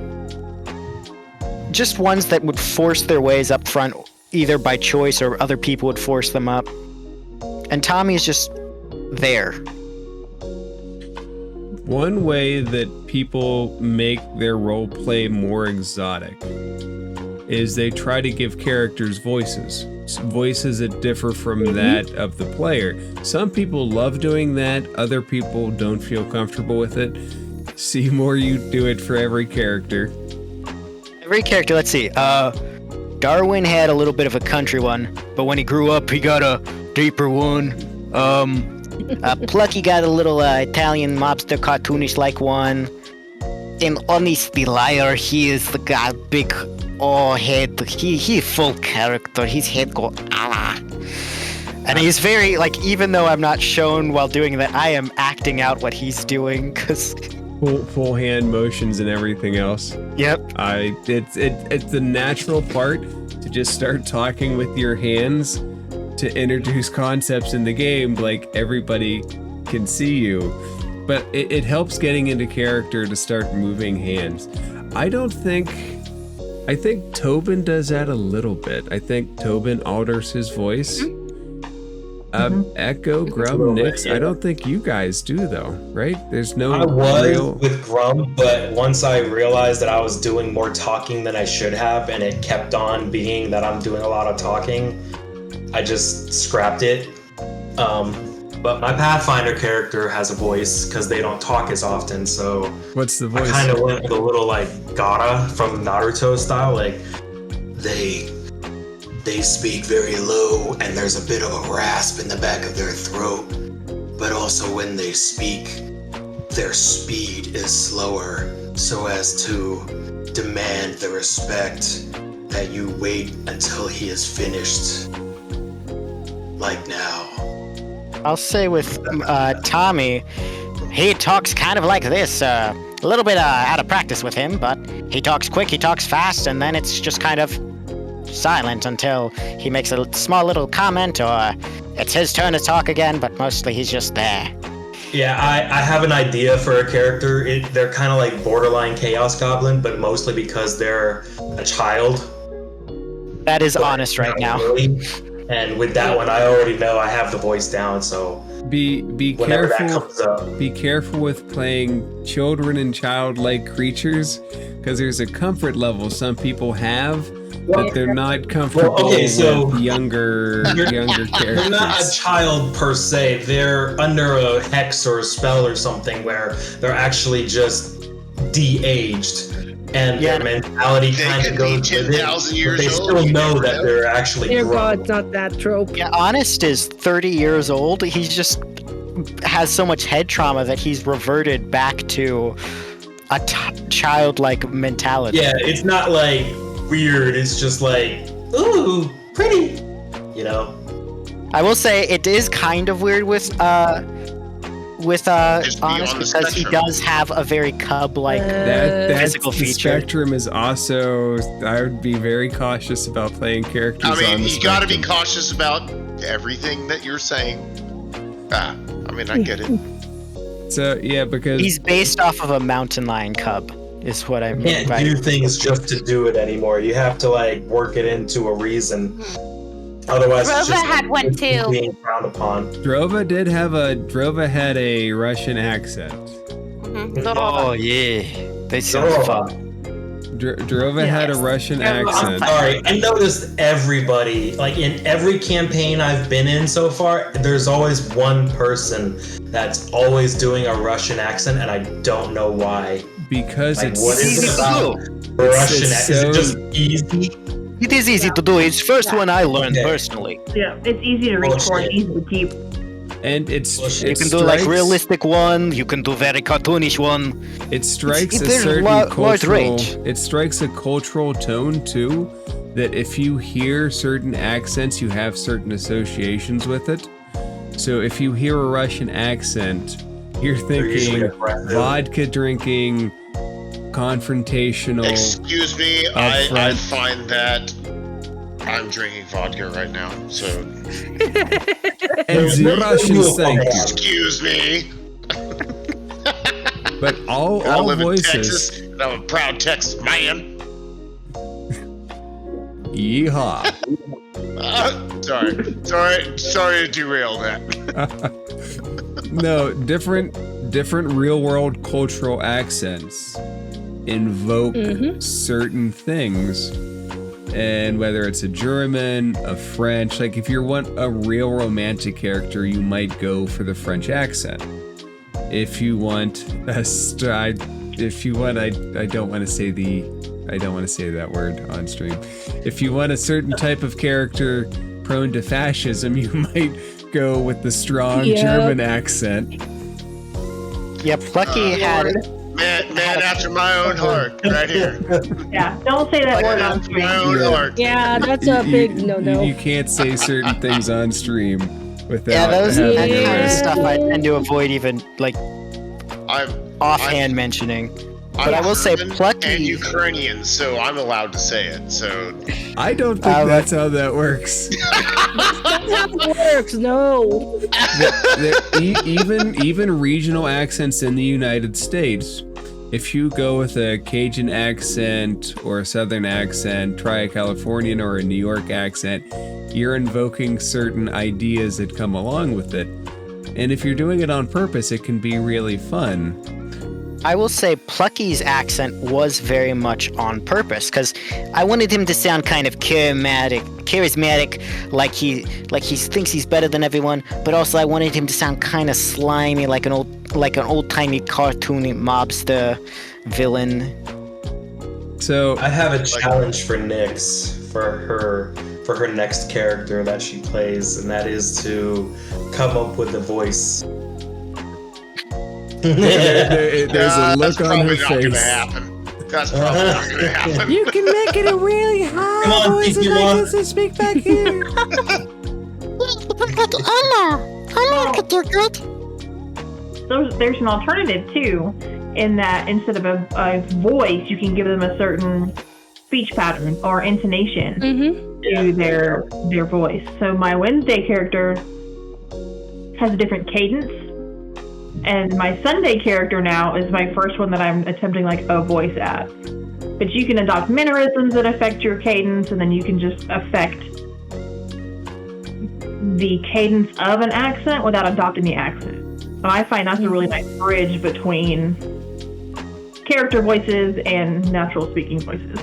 ones that would force their ways up front, either by choice or other people would force them up. And Tommy is just there. One way that people make their role play more exotic is they try to give characters voices that differ from that of the player. Some people love doing that, other people don't feel comfortable with it. Seymour, you do it for every character. Every character, let's see. Darwin had a little bit of a country one, but when he grew up, he got a deeper one. Plucky got a little Italian mobster cartoonish-like one. And Honest the Liar, he is the guy big head. He full character. His head go and he's very like, even though I'm not shown while doing that, I am acting out what he's doing because full hand motions and everything else. Yep. It's the natural part to just start talking with your hands to introduce concepts in the game, like everybody can see you. But it helps getting into character to start moving hands. I think Tobin does that a little bit. I think Tobin alters his voice. Echo, Grum, Nyx, I don't think you guys do though, right? There's no I was with Grum, but once I realized that I was doing more talking than I should have, and it kept on being that I'm doing a lot of talking, I just scrapped it. But my Pathfinder character has a voice because they don't talk as often, so what's the voice? I kind of went with a little like Gaara from Naruto style, like they speak very low and there's a bit of a rasp in the back of their throat, but also when they speak, their speed is slower so as to demand the respect that you wait until he is finished, like now. I'll say with Tommy, he talks kind of like this. A little bit out of practice with him, but he talks quick, he talks fast, and then it's just kind of silent until he makes a small little comment or it's his turn to talk again, but mostly he's just there. Yeah, I have an idea for a character. They're kind of like borderline Chaos Goblin, but mostly because they're a child. That is honest right now. Really. And with that one, I already know I have the voice down, so Be whenever that careful. comes up. Be careful with playing children and childlike creatures, because there's a comfort level some people have that they're not comfortable with younger characters. They're not a child per se. They're under a hex or a spell or something where they're actually just de-aged. And their mentality kind of goes with it, but they still know that they're actually Dear grown. God, not that trope. Yeah, Honest is 30 years old. He just has so much head trauma that he's reverted back to a childlike mentality. Yeah, it's not like weird. It's just like, ooh, pretty. You know. I will say it is kind of weird with Honest because he does have a very cub-like physical The feature. spectrum is also. I would be very cautious about playing characters. I mean, on the you got to be spectrum. cautious about everything that you're saying. I mean, I get it. So yeah, because He's based off of a mountain lion cub, is what I You mean can't by do things just to do it anymore. You have to like work it into a reason. Otherwise, it's Rova just had one too. being frowned upon. Drova had a Russian accent. Oh yeah, they sound fun. Drova had a Russian accent. Sorry, I noticed everybody, like in every campaign I've been in so far, there's always one person that's always doing a Russian accent, and I don't know why. Because Like, it's what is easy it to about do. Russian It's accent? Is so- it just easy? It is easy to do. It's first one I learned personally. Yeah, it's easy to reach for and easy to keep. And it's You can do like realistic one. You can do very cartoonish one. It strikes It's a very certain wide cultural. range. It strikes a cultural tone too. That if you hear certain accents, you have certain associations with it. So if you hear a Russian accent, you're usually thinking aggressive. vodka drinking, confrontational. Excuse me, I find that I'm drinking vodka right now, so. And the Russians thank you. Excuse me. But all I live voices. in Texas, and I'm a proud Texas man. Yeehaw. Sorry to derail that. No, different real world cultural accents invoke certain things. And whether it's a German, a French, like if you want a real romantic character, you might go for the French accent. If you want I don't want to say that word on stream. If you want a certain type of character prone to fascism, you might go with the strong German accent. Yeah, Plucky had man after my own heart, right here. Yeah, don't say that word on After my own stream. heart. Yeah, that's a big no-no. You can't say certain things on stream without. that having kind of a- stuff I tend to avoid even like I'm offhand mentioning. But I will say German Plucky and Ukrainian, so I'm allowed to say it. So I don't think that's how that works. That's how it works. No. Even regional accents in the United States, if you go with a Cajun accent or a Southern accent, try a Californian or a New York accent, you're invoking certain ideas that come along with it. And if you're doing it on purpose, it can be really fun. I will say Plucky's accent was very much on purpose because I wanted him to sound kind of charismatic, like he thinks he's better than everyone, but also I wanted him to sound kind of slimy, like an old-timey cartoony mobster villain. So I have a challenge for Nyx for her next character that she plays, and that is to come up with a voice. there's a look on her that's probably not gonna face. happen. That's probably not gonna happen. You can make it a really high Come on, voice and I Pokemon. get to speak back here. There's an alternative too, in that instead of a voice, you can give them a certain speech pattern or intonation to their voice. So my Wednesday character has a different cadence, and my Sunday character now is my first one that I'm attempting like a voice at. But you can adopt mannerisms that affect your cadence, and then you can just affect the cadence of an accent without adopting the accent. So I find that's a really nice bridge between character voices and natural speaking voices.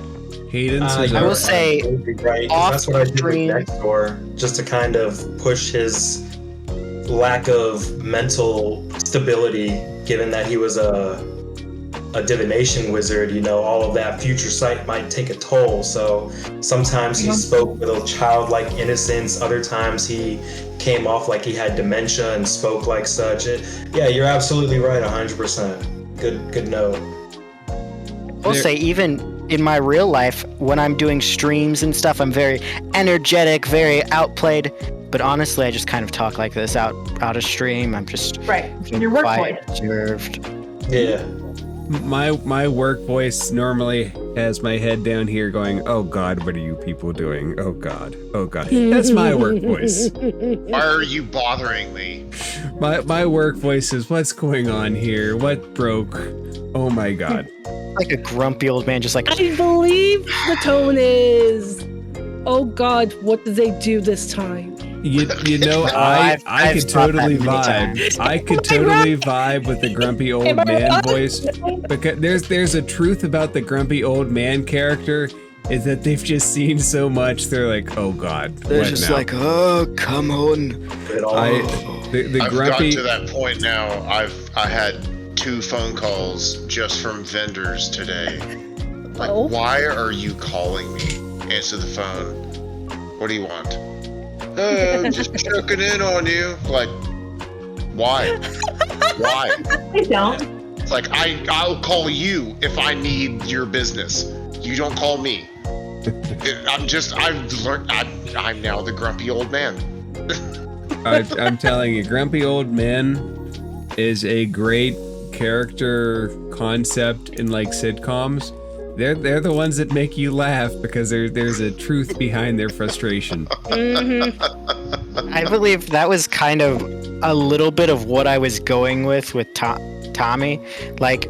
Cadence. I will say, right. That's what I did with Next Door, just to kind of push his lack of mental stability, given that he was a divination wizard. You know, all of that future sight might take a toll. So sometimes he spoke with a childlike innocence. Other times he came off like he had dementia and spoke like such. Yeah, you're absolutely right, 100%. Good note. I'll say, even in my real life, when I'm doing streams and stuff, I'm very energetic, very outplayed. But honestly, I just kind of talk like this out of stream. I'm just your work voice. Reserved. Yeah. My work voice normally has my head down here going, "Oh God, what are you people doing? Oh God, oh God." That's my work voice. Why are you bothering me? My work voice is, "What's going on here? What broke? Oh my God." Like a grumpy old man, just like, I believe the tone is, "Oh God, what did they do this time?" You know, I could totally vibe. I could totally vibe with the grumpy old man voice, because there's a truth about the grumpy old man character, is that they've just seen so much. They're like, "Oh God, they're what just now?" like, "Oh, come on." The I've grumpy. gotten to that point now. I had 2 phone calls just from vendors today. Like, why are you calling me? Answer the phone. What do you want? I'm just checking in on you. Like, why? Why? I don't. It's like, I'll call you if I need your business. You don't call me. I've learned, I'm now the grumpy old man. I'm telling you, grumpy old man is a great character concept in like sitcoms. They're the ones that make you laugh because there's a truth behind their frustration. I believe that was kind of a little bit of what I was going with Tommy. Like,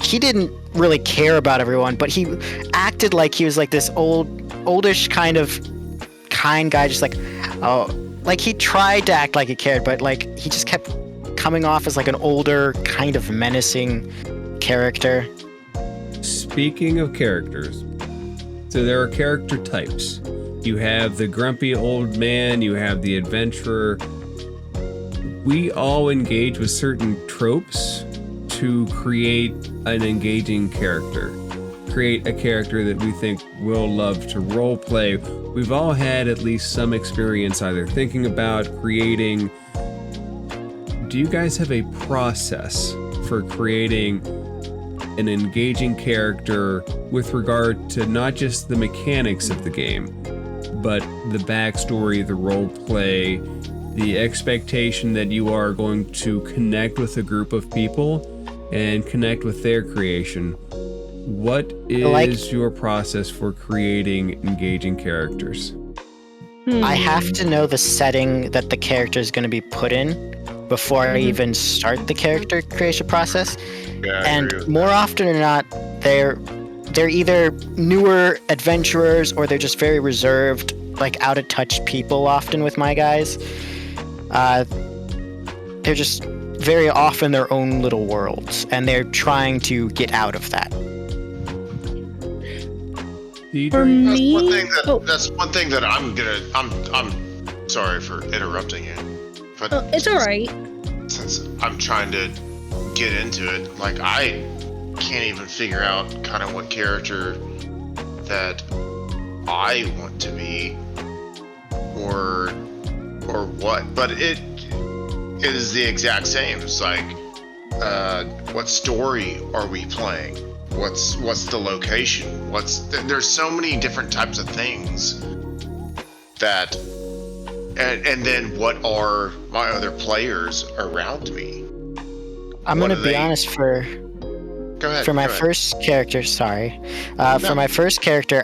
he didn't really care about everyone, but he acted like he was like this oldish kind guy, just like, oh, like he tried to act like he cared, but like he just kept coming off as like an older, kind of menacing character. Speaking of characters, so there are character types. You have the grumpy old man, you have the adventurer. We all engage with certain tropes to create an engaging character. Create a character that we think will love to role play. We've all had at least some experience either thinking about creating. Do you guys have a process for creating an engaging character with regard to not just the mechanics of the game, but the backstory, the role play, the expectation that you are going to connect with a group of people and connect with their creation? What is your process for creating engaging characters? I have to know the setting that the character is going to be put in before I even start the character creation process. Yeah, and more often than not, they're either newer adventurers or they're just very reserved, like out of touch people often with my guys. They're just very often their own little worlds, and they're trying to get out of that. For me, that's one thing that I'm sorry for interrupting you, but it's all right. Since I'm trying to get into it, like, I can't even figure out kind of what character that I want to be or what, but it is the exact same. It's like, what story are we playing? What's the location? There's so many different types of things that, and then what are my other players around me? I'm going to be honest, for my first character, for my first character,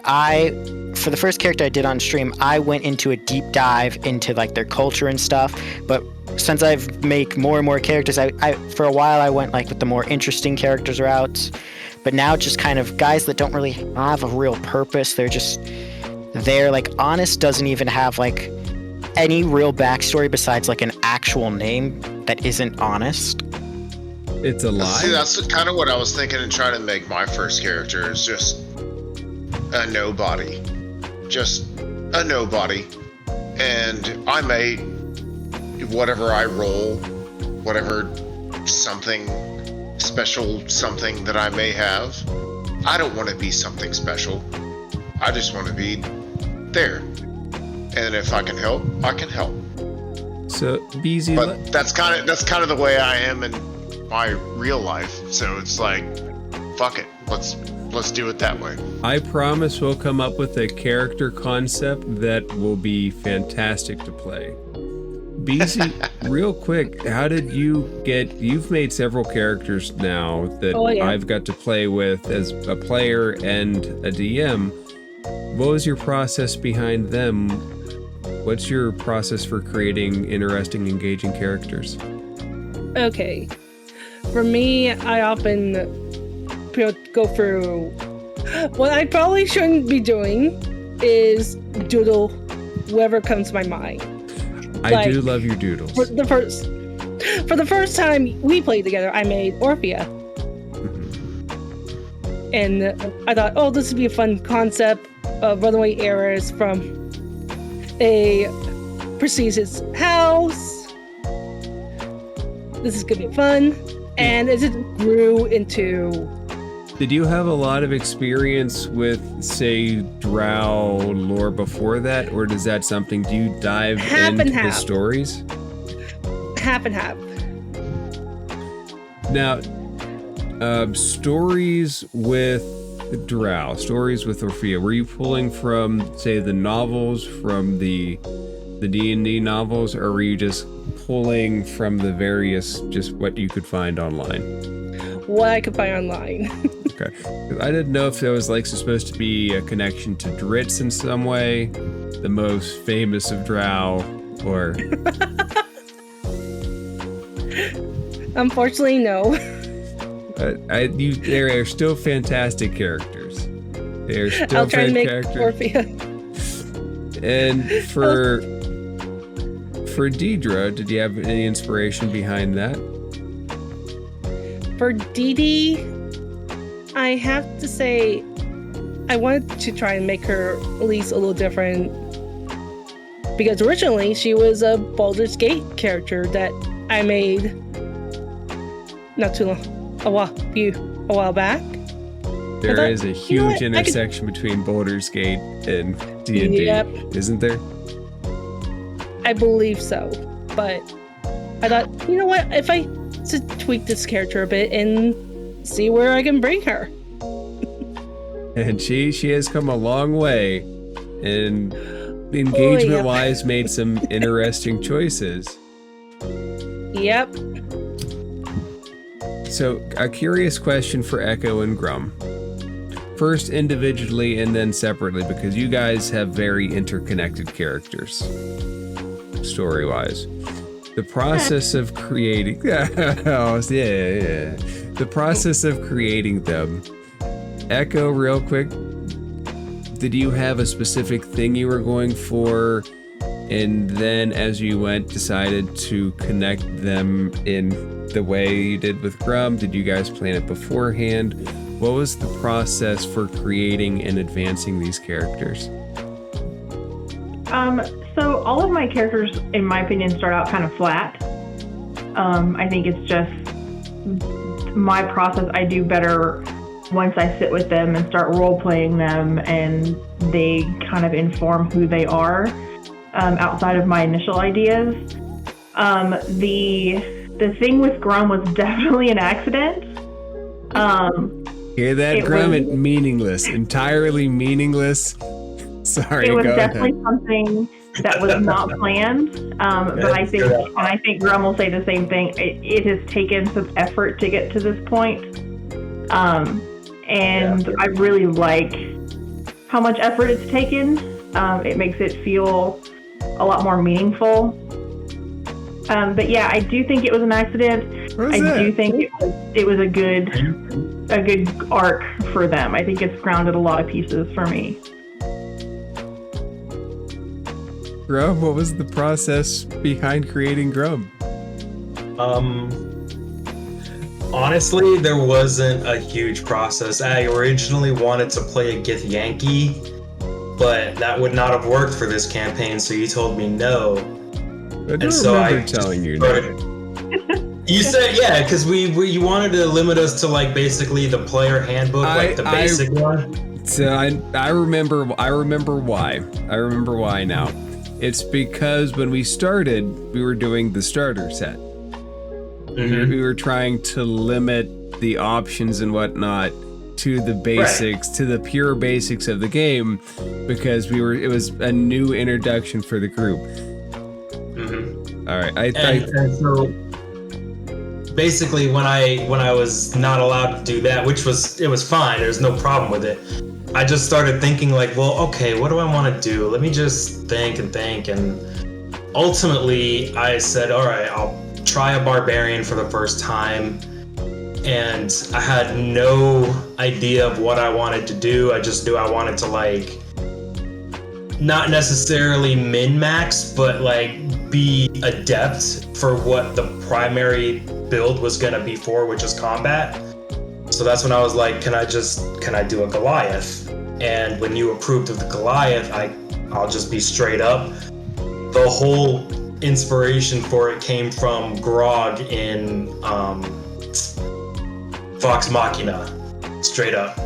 for the first character I did on stream, I went into a deep dive into like their culture and stuff. But since I've make more and more characters, I for a while I went like with the more interesting characters routes. But now just kind of guys that don't really have a real purpose. They're just there. Like Honest doesn't even have like any real backstory besides like an actual name that isn't honest. It's a lie. See, that's kind of what I was thinking and trying to make my first character is just a nobody. Just a nobody. And I may, whatever I roll, whatever something special, something that I may have, I don't want to be something special. I just want to be there. And if I can help, I can help. So, BZ, but that's kind of the way I am in my real life. So it's like, fuck it, let's do it that way. I promise we'll come up with a character concept that will be fantastic to play. BZ, real quick, how did you've made several characters now that I've got to play with as a player and a DM. What was your process behind them? What's your process for creating interesting, engaging characters? Okay. For me, I often go through... What I probably shouldn't be doing is doodle whoever comes to my mind. I do love your doodles. For the first time we played together, I made Orphea. Mm-hmm. And I thought, this would be a fun concept of runaway heiress from a prestigious house. This is gonna be fun. And as it grew into... Did you have a lot of experience with, say, Drow lore before that? Or is that something, do you dive into the stories? Half and half. Now, stories with Drow, stories with Orphea, were you pulling from, say, the novels, from the D&D novels, or were you just pulling from the various, just what you could find online? What I could find online. Okay. I didn't know if there was like supposed to be a connection to Dritz in some way, the most famous of Drow, or... Unfortunately, no. They are still fantastic characters. They are still I'll try to make Orphea. And for Deidre, did you have any inspiration behind that? For Dee Dee, I have to say, I wanted to try and make her at least a little different. Because originally, she was a Baldur's Gate character that I made not too long, a while back. There is a huge intersection between Baldur's Gate and D&D, isn't there? I believe so, but I thought, you know what, if I just tweak this character a bit and see where I can bring her. And she has come a long way, and engagement-wise made some interesting choices. Yep. So, a curious question for Echo and Grum. First individually and then separately, because you guys have very interconnected characters, story-wise. The process of creating... The process of creating them. Echo, real quick, did you have a specific thing you were going for, and then as you went, decided to connect them in the way you did with Grum? Did you guys plan it beforehand? What was the process for creating and advancing these characters? So all of my characters, in my opinion, start out kind of flat. I think it's just my process. I do better once I sit with them and start role-playing them, and they kind of inform who they are outside of my initial ideas. The thing with Grum was definitely an accident. Hear that, Grum? Meaningless. Entirely meaningless. Sorry, it was definitely something that was not planned. But I think Grum will say the same thing. It has taken some effort to get to this point. And I really like how much effort it's taken. It makes it feel a lot more meaningful. But yeah, I do think it was an accident. Do think it was a good arc for them. I think it's grounded a lot of pieces for me. Grum, what was the process behind creating Grum? Honestly, there wasn't a huge process. I originally wanted to play a Githyanki, but that would not have worked for this campaign, so you told me no. I don't remember telling you no. You said, yeah, because you wanted to limit us to like basically the player handbook, like the basic one. So I remember why. I remember why now. It's because when we started, we were doing the starter set. Mm-hmm. We were trying to limit the options and whatnot to the basics, to the pure basics of the game, because it was a new introduction for the group. Mm-hmm. All right, and so basically when I was not allowed to do that, it was fine. There's no problem with it. I just started thinking like, well, okay, what do I want to do? Let me just think, and ultimately I said, all right, I'll try a barbarian for the first time, and I had no idea of what I wanted to do. I just knew I wanted to like not necessarily min-max, but like be adept for what the primary build was gonna be for, which is combat. So that's when I was like, can I do a Goliath? And when you approved of the Goliath, I'll just be straight up. The whole inspiration for it came from Grog in Vox Machina, straight up.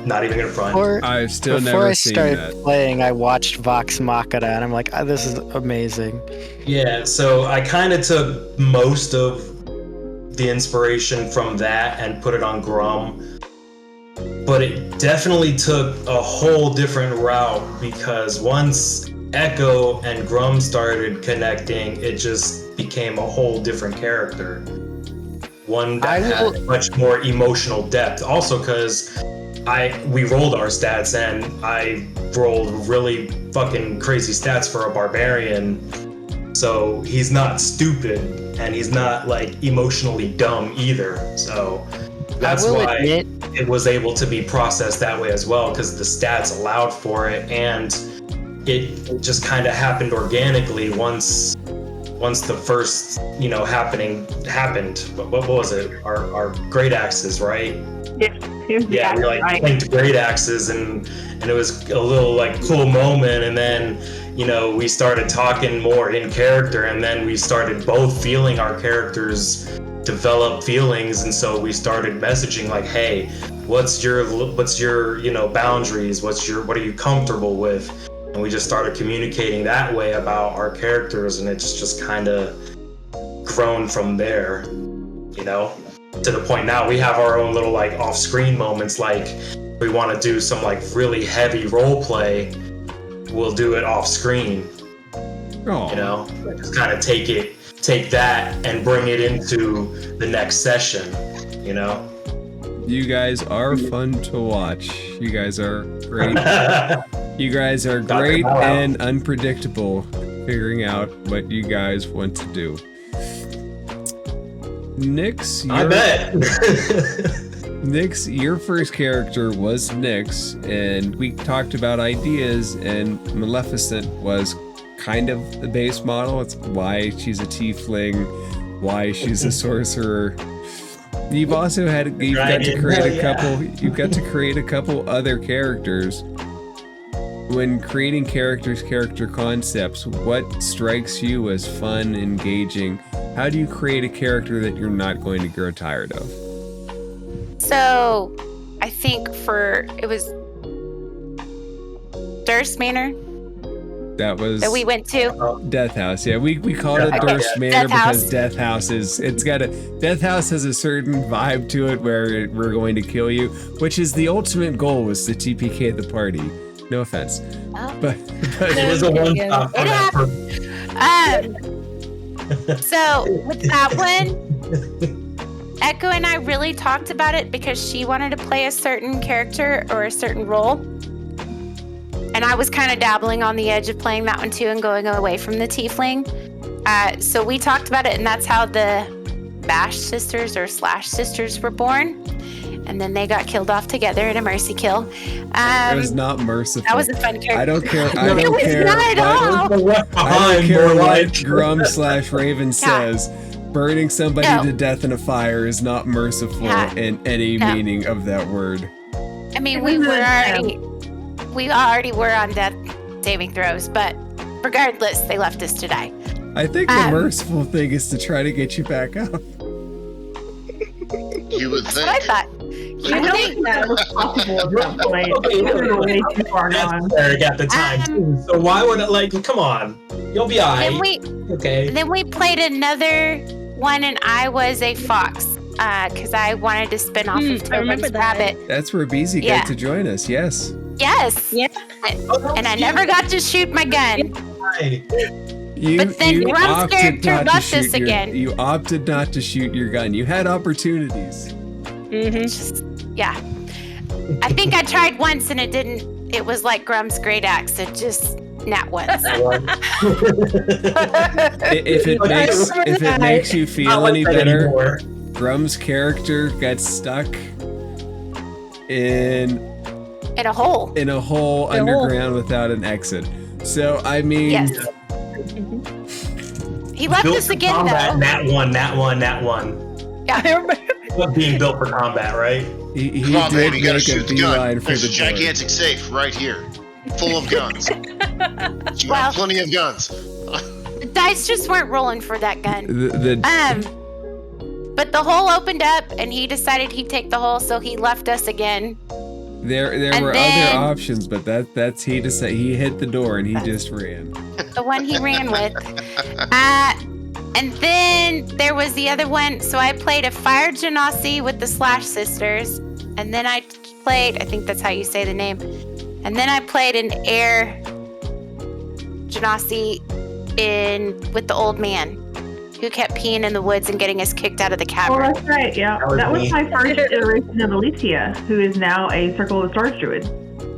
Not even gonna front. I've still before never I seen started that. playing, I watched Vox Machina, and I'm like, oh, this is amazing. Yeah, so I kind of took most of the inspiration from that and put it on Grum. But it definitely took a whole different route, because once Echo and Grum started connecting, it just became a whole different character. One that had much more emotional depth. Also because we rolled our stats, and I rolled really fucking crazy stats for a barbarian. So he's not stupid, and he's not like emotionally dumb either. So that's why it was able to be processed that way as well, because the stats allowed for it, and it just kind of happened organically once the first happened. What was it? Our great axes, right? Yeah, we like linked great axes, and it was a little like cool moment, and then we started talking more in character, and then we started both feeling our characters develop feelings, and so we started messaging like, hey, what's your boundaries, what are you comfortable with? And we just started communicating that way about our characters, and it's just kind of grown from there, to the point now we have our own little like off-screen moments. Like we want to do some like really heavy role play, we'll do it off screen. Just kind of take that and bring it into the next session. You guys are fun to watch. You guys are great. You guys are great and unpredictable, figuring out what you guys want to do. Nix, I bet. Nix, your first character was Nyx, and we talked about ideas, and Maleficent was kind of the base model. It's why she's a tiefling, why she's a sorcerer. You've got to create a couple other characters. When creating character concepts, what strikes you as fun, engaging? How do you create a character that you're not going to grow tired of? So, I think it was Durst Manor. That we went to. Death House. Yeah, we called it Durst Manor because Death House Death House has a certain vibe to it where we're going to kill you, which is the ultimate goal, was to TPK the party. No offense. Oh. But it was a one stop for that purpose. So with that one, Echo and I really talked about it because she wanted to play a certain character or a certain role. And I was kind of dabbling on the edge of playing that one too and going away from the tiefling. So we talked about it, and that's how the Bash sisters or Slash sisters were born. And then they got killed off together in a mercy kill. It was not merciful. That was a fun character. I don't care. It was not at all. left I don't behind, care more what like. Grum/Raven says. Burning somebody No. to death in a fire is not merciful Yeah. in any No. meaning of that word. I mean, we already were on death saving throws, but regardless, they left us to die. I think the merciful thing is to try to get you back up. You would That's what I think. thought. I don't think that was possible at that point. We were way too far gone. Eric at the time, too. So why would it, like, come on. You'll be alright. Okay. Then we played another one, and I was a fox because I wanted to spin off of Tobin's rabbit. That's where BZ got to join us, yes. Yes. Yeah. And I never got to shoot my gun. But then Grum's opted character not to left shoot us again. You opted not to shoot your gun. You had opportunities. Yeah. I think I tried once and it didn't. It was like Grum's great axe. It just not once. If it makes you feel any better, Grum's character got stuck in a hole. Underground without an exit. So I mean, yes. He left built us for again combat, though. Nat one. Yeah, I remember. Being built for combat, right? He Come on, did baby, you gotta make shoot a the beeline gun. for There's the a door. gigantic safe right here, full of guns. You Well- have plenty of guns. The dice just weren't rolling for that gun. But the hole opened up and he decided he'd take the hole, so he left us again. There were other options, but that's he decided. He hit the door and he just ran. The one he ran with. And then there was the other one. So I played a fire genasi with the Slash sisters. And then I played, I think that's how you say the name. And then I played an air genasi with the old man who kept peeing in the woods and getting us kicked out of the Oh, cavern. that's right. Yeah, that was my first iteration of Alicia, who is now a Circle of the Stars druid.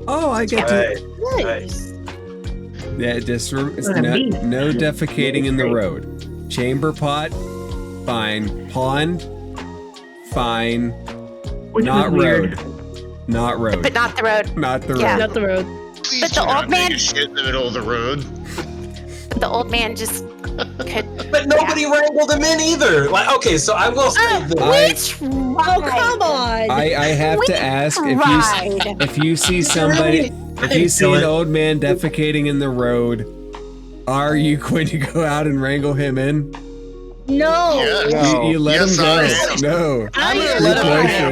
Oh, I get to. Nice. Yeah, just no defecating in the road. Chamber pot, fine. Pond, fine. Which not was road. weird. Not road. But not the road. Not the Yeah. road. Not the road. Please But do the not old make man- a shit in the middle of the road. The old man just could. But nobody wrangled him in either. Like, okay, so I will say this. Oh, come on. I have to ask if you see somebody, if you see an old man defecating in the road, are you going to go out and wrangle him in? No. Yeah. You let Yes, him I go. am. No. I Your am.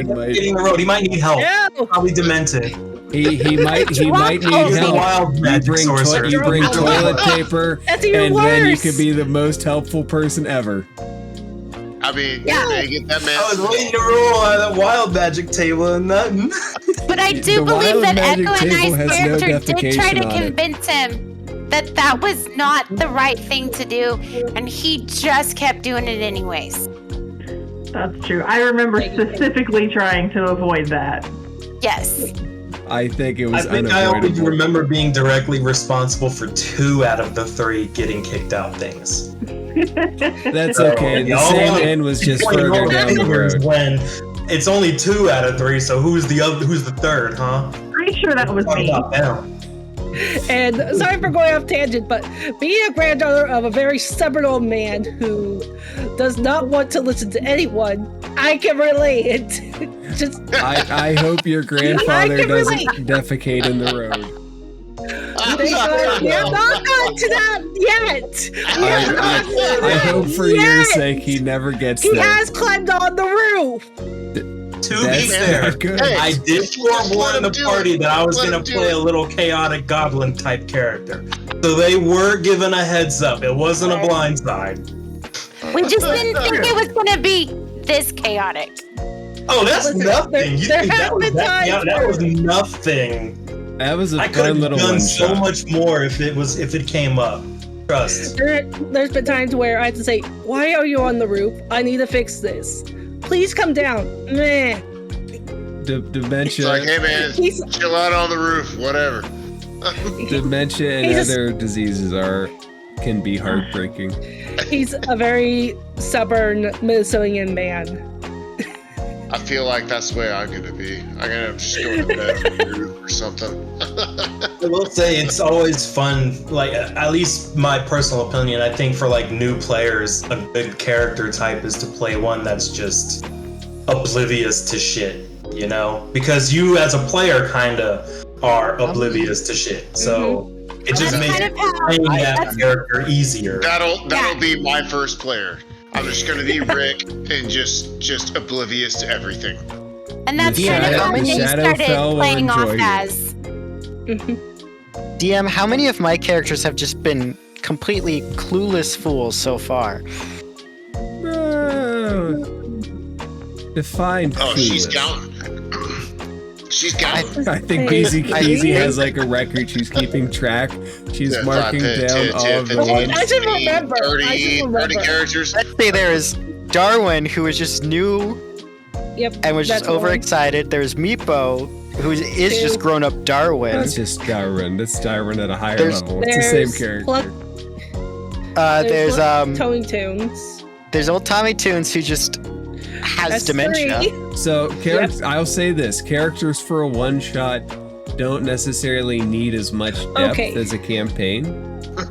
boyfriend might- Getting the road. He might need help. No. Probably demented. He might need He's a help. wild magic sorcerer. You bring toilet paper, That's even and then you worse. could be the most helpful person ever. I mean, Yeah. they get that man. I was waiting to roll on that wild magic table and nothing. But I do The believe wild that magic Echo and table has I's no character did try defecation to on it. convince him that that was not the right thing to do, and he just kept doing it anyways. That's true. I remember specifically trying to avoid that. Yes. I think it I was think I only unavoidable. remember being directly responsible for 2 out of the 3 getting kicked out things. That's So, okay. The y'all same wanna end was just point further all down the fingers road. When it's only 2 out of 3, so who's the third, huh? Pretty sure that was What me. about them? And sorry for going off tangent, but being a granddaughter of a very stubborn old man who does not want to listen to anyone, I can relate. Just I hope your grandfather can doesn't relate. defecate in the road. thank God we have not gotten to that yet. We have not gotten I there hope for yet. your sake he never gets He there. has climbed on the roof. To That's be fair, not good. Hey, I did forewarn the do party it. that I was Let going him to do play it. a little chaotic goblin type character. So they were given a heads up. It wasn't a blindside. We just didn't think it was going to be this chaotic. Oh, that's Listen, nothing. You there think have that was been that? times Yeah, that where- was nothing. That was a I could fun have little done one so shot. much more if it came up. Trust. There's been times where I have to say, "Why are you on the roof? I need to fix this. Please come down." Meh. Dementia, It's like, hey man, He's- chill out on the roof, whatever. dementia, and He's a- other diseases can be heartbreaking. He's a very stubborn Minnesotan man. I feel like that's the way I'm gonna be. I'm gonna just go to bed on the roof or something. I will say it's always fun, like, at least my personal opinion, I think for like new players, a good character type is to play one that's just oblivious to shit, you know? Because you as a player kind of are oblivious to shit. So it just makes playing that character easier. That'll be my first player. I'm just gonna be Rick and just oblivious to everything. And that's kind of how they started playing off as. DM, how many of my characters have just been completely clueless fools so far? Define Oh, clueless. she's counting. She's counting. I think Beezy has like a record. She's keeping track. She's marking down all of the ones. I should remember. 30 characters. Let's say there is Darwin, who is just new and was just overexcited. There's Meepo, who is just grown up Darwin. That's just Darwin. That's Darwin at a higher level. It's the same character. There's Tony Toons. There's old Tommy Toons who just has dementia. 3. So I'll say this: characters for a one-shot don't necessarily need as much depth as a campaign.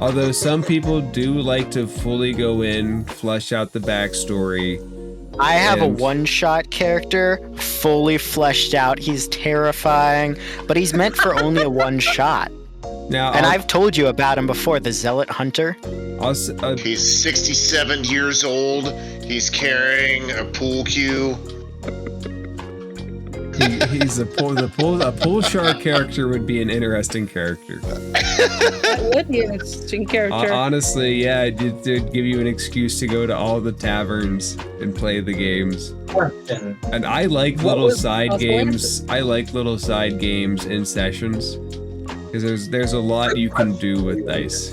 Although some people do like to fully go in, flesh out the backstory. I have a one-shot character, fully fleshed out. He's terrifying, but he's meant for only a one-shot. Now, I've told you about him before, the Zealot Hunter. He's 67 years old. He's carrying a pool cue. He's a pool shark character would be an interesting character. That would be an interesting character. Honestly, yeah, it'd give you an excuse to go to all the taverns and play the games. And I like little side games. I like little side games in sessions because there's a lot you can do with dice.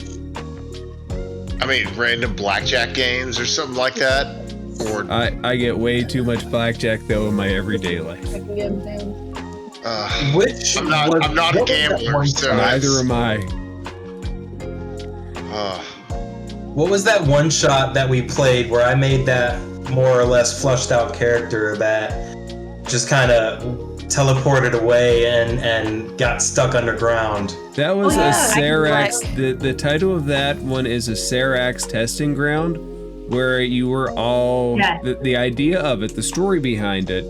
I mean, random blackjack games or something like that. Or I get way too much blackjack though in my everyday life. I'm not a gambler, so neither am I. What was that one shot that we played where I made that more or less flushed out character that just kind of teleported away and got stuck underground? That was a Serax. The title of that one is a Serax testing ground, where you were all the idea of it, the story behind it,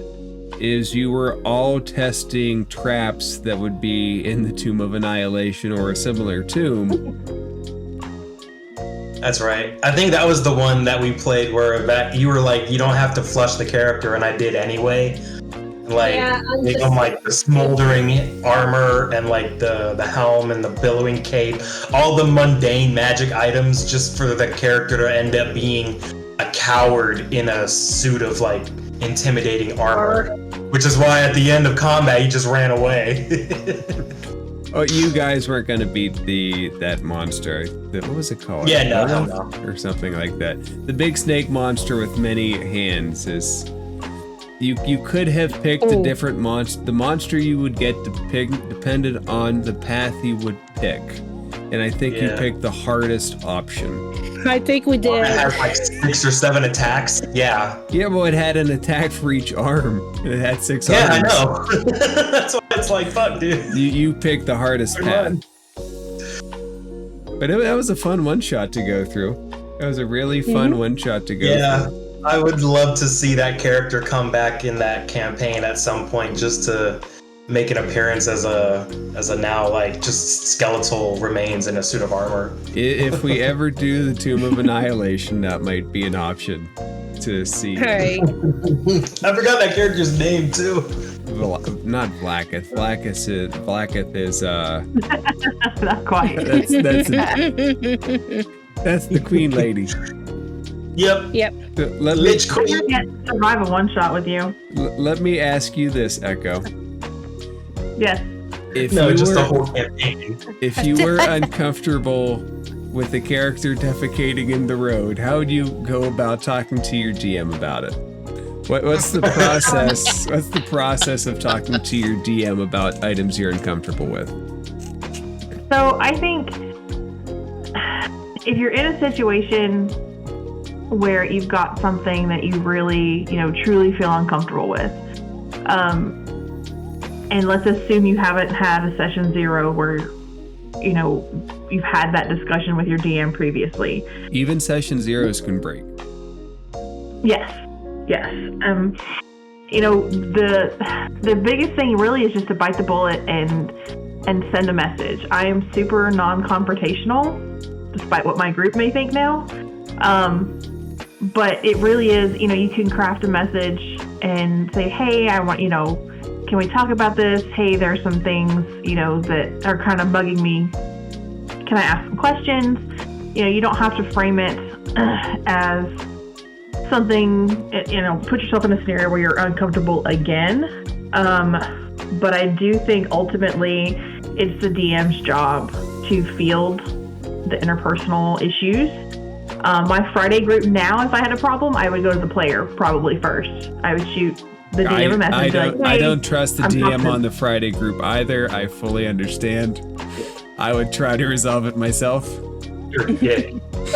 is you were all testing traps that would be in the Tomb of Annihilation or a similar tomb. That's right. I think that was the one that we played where you were like, you don't have to flush the character, and I did anyway. Like, make them like the smoldering armor and like the helm and the billowing cape, all the mundane magic items, just for the character to end up being a coward in a suit of like intimidating armor. Which is why at the end of combat he just ran away. Oh, you guys weren't gonna beat that monster. What was it called? Yeah, no. Or something like that. The big snake monster with many hands is. You could have picked a different monster. The monster you would get to pick depended on the path you would pick. And I think you picked the hardest option. I think we did. It had like 6 or 7 attacks. Yeah. Yeah, well, it had an attack for each arm. It had 6 arms. Yeah, I know. That's why it's like, fuck, dude. You picked the hardest path. But that was a fun one-shot to go through. That was a really fun one-shot to go through. I would love to see that character come back in that campaign at some point, just to make an appearance as a now like just skeletal remains in a suit of armor. If we ever do the Tomb of Annihilation, that might be an option to see. Hey. I forgot that character's name too. Not Blacketh. Blacketh is Not quite. That's the Queen Lady. Yep. Lich Queen. You can't survive a one shot with you. Let me ask you this, Echo. Yes. The whole campaign. If you were uncomfortable with the character defecating in the road, how would you go about talking to your GM about it? What's the process? What's the process of talking to your DM about items you're uncomfortable with? So I think if you're in a situation where you've got something that you really, truly feel uncomfortable with, and let's assume you haven't had a session 0 where you've had that discussion with your DM previously. Even session zeros can break. Yes. The biggest thing really is just to bite the bullet and send a message. I am super non-confrontational, despite what my group may think now. But it really is, you can craft a message and say, hey, I want, can we talk about this? Hey, there's some things, that are kind of bugging me. Can I ask some questions? You don't have to frame it as something, put yourself in a scenario where you're uncomfortable again. But I do think ultimately it's the DM's job to field the interpersonal issues. My Friday group now, if I had a problem, I would go to the player probably first. I would shoot the DM a message. I don't trust the DM on the Friday group either. I fully understand. I would try to resolve it myself. Go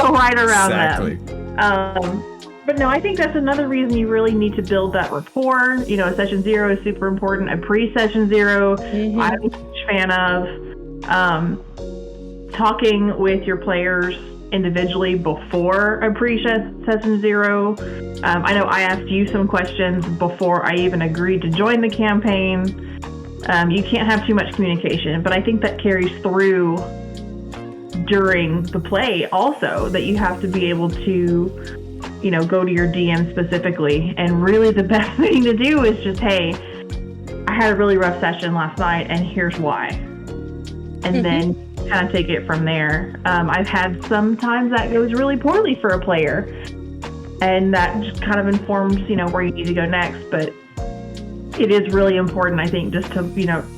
right around exactly. them. But no, I think that's another reason you really need to build that rapport. Session zero is super important. A pre-session zero, I'm a huge fan of. Talking with your players individually before a pre-session zero. I know I asked you some questions before I even agreed to join the campaign. You can't have too much communication, but I think that carries through during the play also, that you have to be able to go to your DM specifically. And really the best thing to do is just, hey, I had a really rough session last night and here's why. And then kind of take it from there. I've had sometimes that goes really poorly for a player, and that just kind of informs, where you need to go next. But it is really important, I think, just to,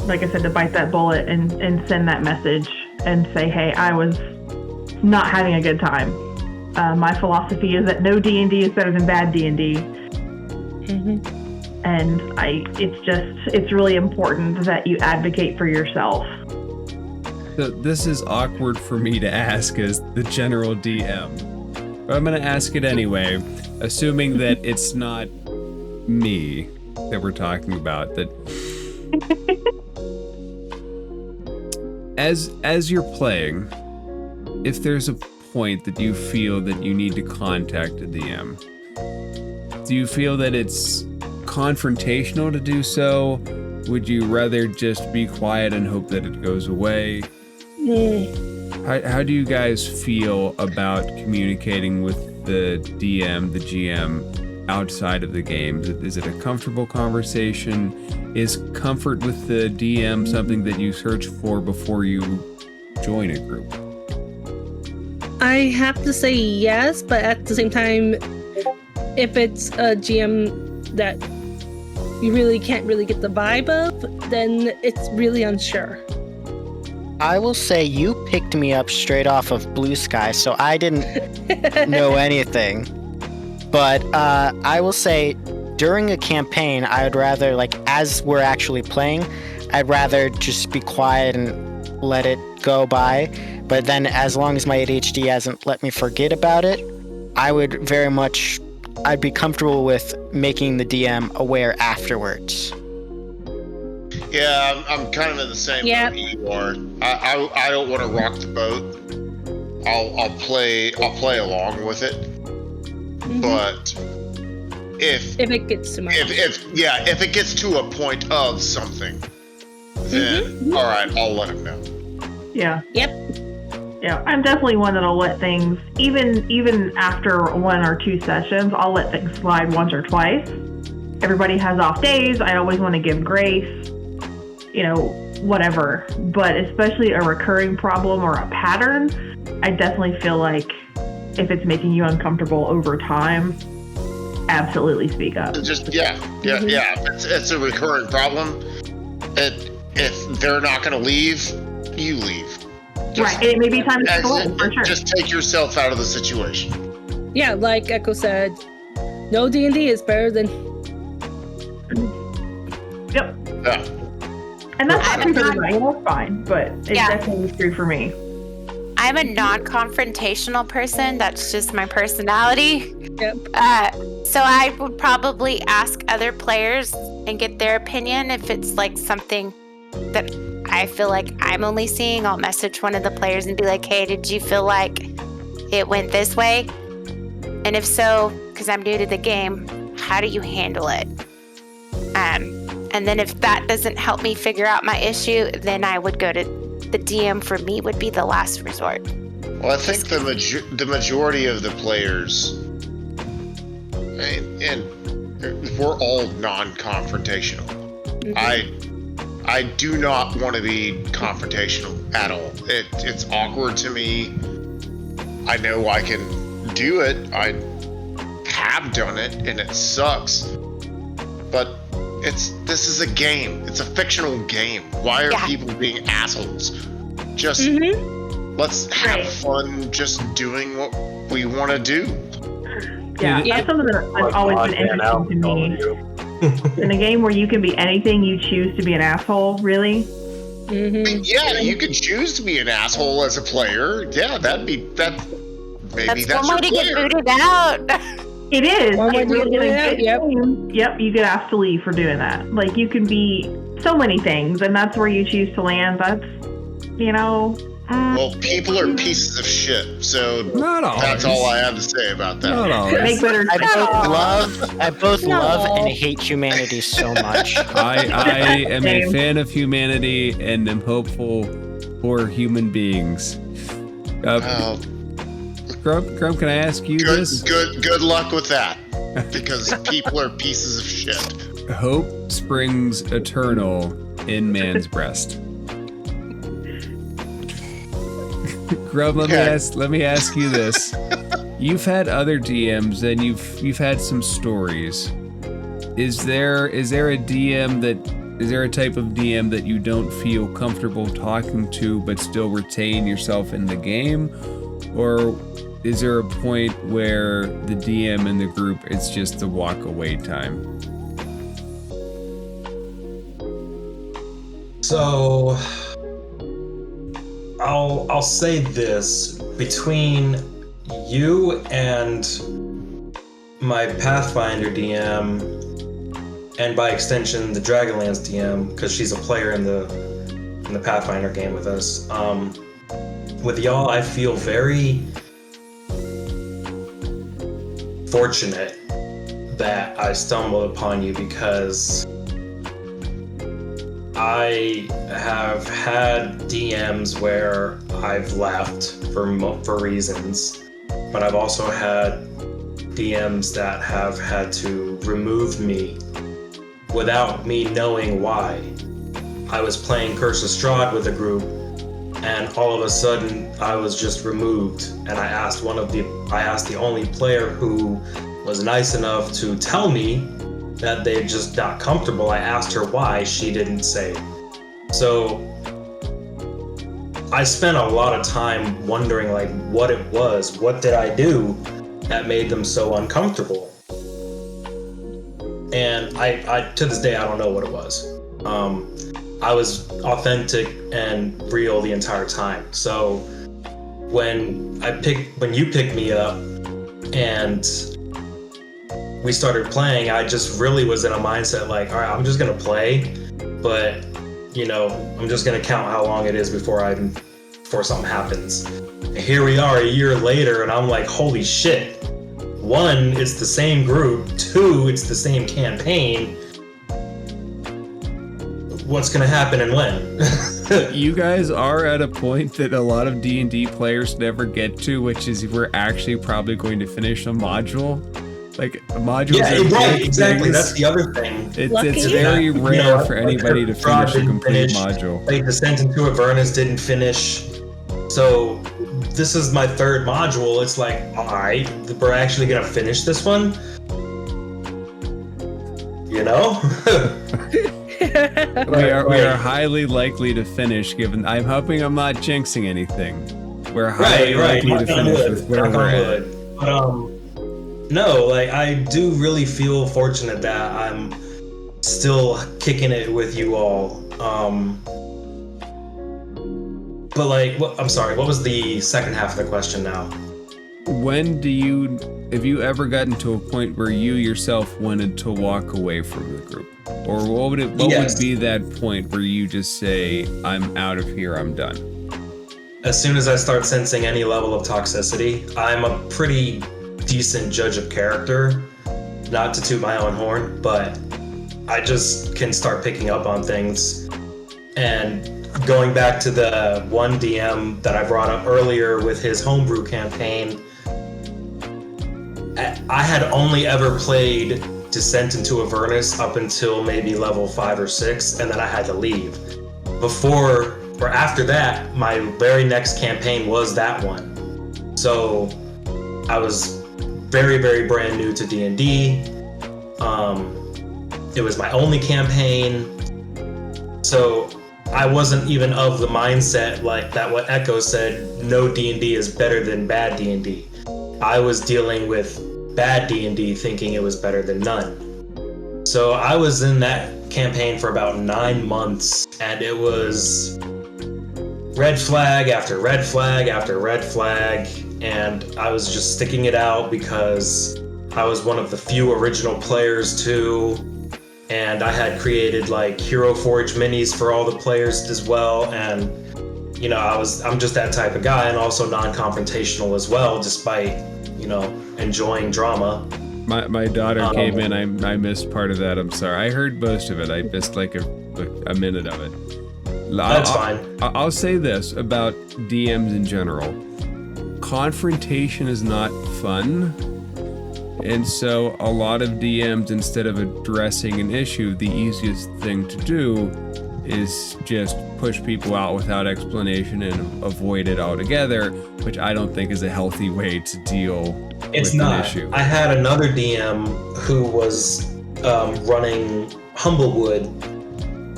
like I said, to bite that bullet and send that message and say, hey, I was not having a good time. My philosophy is that no D&D is better than bad D&D. And it's really important that you advocate for yourself. So this is awkward for me to ask as the general DM. But I'm going to ask it anyway, assuming that it's not me that we're talking about. That as you're playing, if there's a point that you feel that you need to contact a DM, do you feel that it's confrontational to do so? Would you rather just be quiet and hope that it goes away? How do you guys feel about communicating with the DM, the GM, outside of the game? Is it a comfortable conversation? Is comfort with the DM something that you search for before you join a group? I have to say yes, but at the same time, if it's a GM that you really can't really get the vibe of, then it's really unsure. I will say you picked me up straight off of Blue Sky, so I didn't know anything. But I will say during a campaign, I would rather, as we're actually playing, I'd rather just be quiet and let it go by. But then as long as my ADHD hasn't let me forget about it, I'd be comfortable with making the DM aware afterwards. Yeah, I'm kind of in the same boat you are. I don't want to rock the boat. I'll play along with it. But if it gets too much, if it gets to a point of something, then all right, I'll let him know. Yeah. Yep. Yeah, I'm definitely one that'll let things, even after 1 or 2 sessions, I'll let things slide once or twice. Everybody has off days. I always want to give grace, whatever. But especially a recurring problem or a pattern, I definitely feel like if it's making you uncomfortable over time, absolutely speak up. It's a recurring problem. If they're not going to leave, you leave. Right, it may be time to step away, for sure. Just take yourself out of the situation. Yeah, like Echo said, no D&D is better than... Yep. Yeah. And that's not true for everybody, that's fine, but it's definitely true for me. I'm a non-confrontational person. That's just my personality. Yep. So I would probably ask other players and get their opinion if it's something that I feel like I'm only seeing, I'll message one of the players and be like, hey, did you feel like it went this way? And if so, because I'm new to the game, how do you handle it? And then if that doesn't help me figure out my issue, then I would go to the DM. For me would be the last resort. Well, I think the majority of the players, and we're all non-confrontational. I do not want to be confrontational at all. It's awkward to me. I know I can do it. I have done it, and it sucks. But this is a game. It's a fictional game. Why are people being assholes? Just let's have fun just doing what we want to do. Yeah, that's something that's always been interesting to me. In a game where you can be anything you choose to be an asshole, really? Yeah, you can choose to be an asshole as a player. Yeah, that's one your way to player. get booted out. It is. One way to get booted out, Yep, you get asked to leave for doing that. Like, you can be so many things, and that's where you choose to land. That's, Well, people are pieces of shit, so that's all I have to say about that. Make better I both love and hate humanity so much. I am a fan of humanity and am hopeful for human beings. Grump, can I ask you this? Good luck with that, because people are pieces of shit. Hope springs eternal in man's breast. Grub, let me ask you this. You've had other DMs and you've had some stories. Is there a type of DM that you don't feel comfortable talking to but still retain yourself in the game? Or is there a point where the DM and the group, it's just the walk away time? So I'll say this, between you and my Pathfinder DM, and by extension the Dragonlance DM, because she's a player in the Pathfinder game with us. With y'all, I feel very fortunate that I stumbled upon you, because I have had DMs where I've left for reasons, but I've also had DMs that have had to remove me without me knowing why. I was playing Curse of Strahd with a group, and all of a sudden I was just removed, and I asked the only player who was nice enough to tell me that they're just not comfortable. I asked her why, she didn't say. So I spent a lot of time wondering what it was. What did I do that made them so uncomfortable? And I to this day, I don't know what it was. I was authentic and real the entire time. So when you picked me up and we started playing, I just really was in a mindset all right, I'm just gonna play, but I'm just gonna count how long it is before something happens. And here we are a year later, and I'm like, holy shit. 1, it's the same group. 2, it's the same campaign. What's gonna happen and when? You guys are at a point that a lot of D&D players never get to, which is we're actually probably going to finish a module. Modules are right, big exactly. things. That's the other thing. It's very rare for anybody to finish a complete module. Descent into Avernus didn't finish. So this is my 3rd module. It's all right, we're actually gonna finish this one? We are highly likely to finish, given I'm hoping I'm not jinxing anything. We're highly likely to finish with where we're at. But no, I do really feel fortunate that I'm still kicking it with you all. But I'm sorry, what was the second half of the question now? have you ever gotten to a point where you yourself wanted to walk away from the group? Or what would be that point where you just say, I'm out of here, I'm done? As soon as I start sensing any level of toxicity, I'm a pretty decent judge of character. Not to toot my own horn, but I just can start picking up on things. And going back to the one DM that I brought up earlier with his homebrew campaign, I had only ever played Descent into Avernus up until maybe level 5 or 6, and then I had to leave. Before or after that, my very next campaign was that one. So I was very, very brand new to D&D. It was my only campaign. So I wasn't even of the mindset like that what Echo said, no D&D is better than bad D&D. I was dealing with bad D&D thinking it was better than none. So I was in that campaign for about 9 months, and it was red flag after red flag after red flag, and I was just sticking it out because I was one of the few original players too, and I had created like Hero Forge minis for all the players as well, and you know, I'm just that type of guy, and also non-confrontational as well, despite, you know, enjoying drama. My daughter came in. I missed part of that. I'm sorry. I heard most of it. I missed like a minute of it. That's fine. I'll say this about DMs in general. Confrontation is not fun. And so a lot of DMs, instead of addressing an issue, the easiest thing to do is just push people out without explanation and avoid it altogether, which I don't think is a healthy way to deal with an issue. I had another DM who was running Humblewood,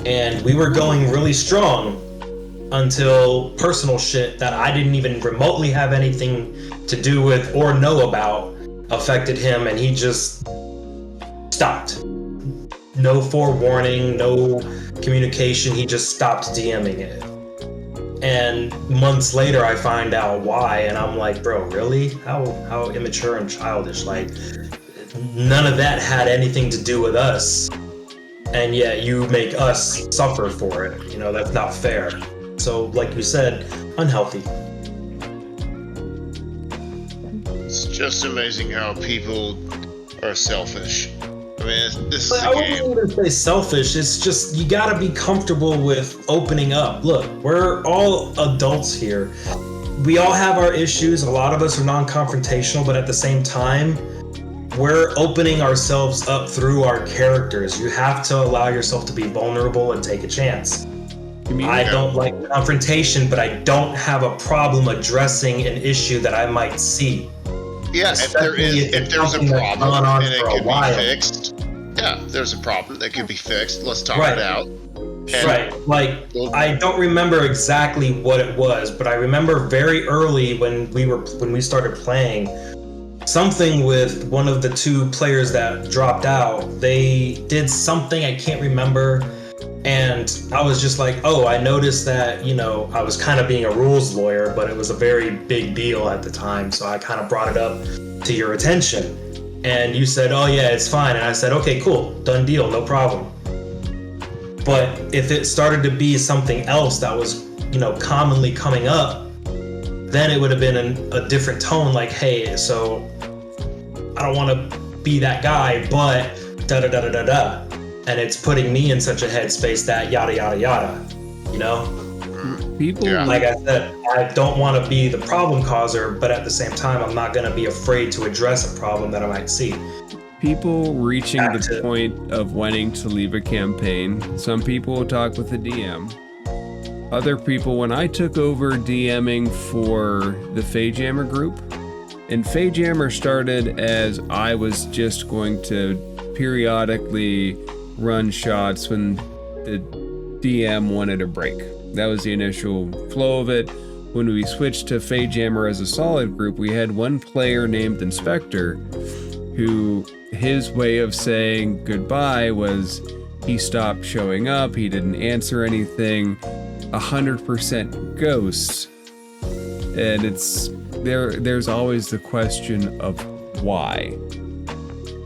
and we were going really strong until personal shit that I didn't even remotely have anything to do with or know about affected him, and he just stopped. No forewarning, no communication, he just stopped DMing it. And months later I find out why, and I'm like, bro, really? How immature and childish. Like, none of that had anything to do with us, and yet you make us suffer for it. You know, that's not fair. So like you said, unhealthy. It's just amazing how people are selfish. I mean, this is a I game. wouldn't even say selfish. It's just, you gotta be comfortable with opening up. Look, we're all adults here. We all have our issues. A lot of us are non-confrontational, but at the same time, we're opening ourselves up through our characters. You have to allow yourself to be vulnerable and take a chance. I don't like confrontation, but I don't have a problem addressing an issue that I might see. Yeah, if there's a problem and it can be fixed, yeah, there's a problem that can be fixed. Let's talk it out. Right. Like, I don't remember exactly what it was, but I remember very early when we started playing, something with one of the two players that dropped out. They did something, I can't remember. And I was just like, oh, I noticed that, you know, I was kind of being a rules lawyer, but it was a very big deal at the time. So I kind of brought it up to your attention. And you said, oh, yeah, it's fine. And I said, okay, cool. Done deal. No problem. But if it started to be something else that was, you know, commonly coming up, then it would have been a different tone. Like, hey, so I don't want to be that guy, but da-da-da-da-da-da. And it's putting me in such a headspace that yada, yada, yada, you know? People, like I said, I don't want to be the problem causer, but at the same time, I'm not going to be afraid to address a problem that I might see. People reaching the point of wanting to leave a campaign. Some people will talk with the DM. Other people, when I took over DMing for the Feyjammer group, and Feyjammer started as I was just going to periodically run shots when the DM wanted a break. That was the initial flow of it. When we switched to Feyjammer as a solid group, we had one player named Inspector who, his way of saying goodbye was he stopped showing up, he didn't answer anything, 100% ghosts. And there's always the question of why.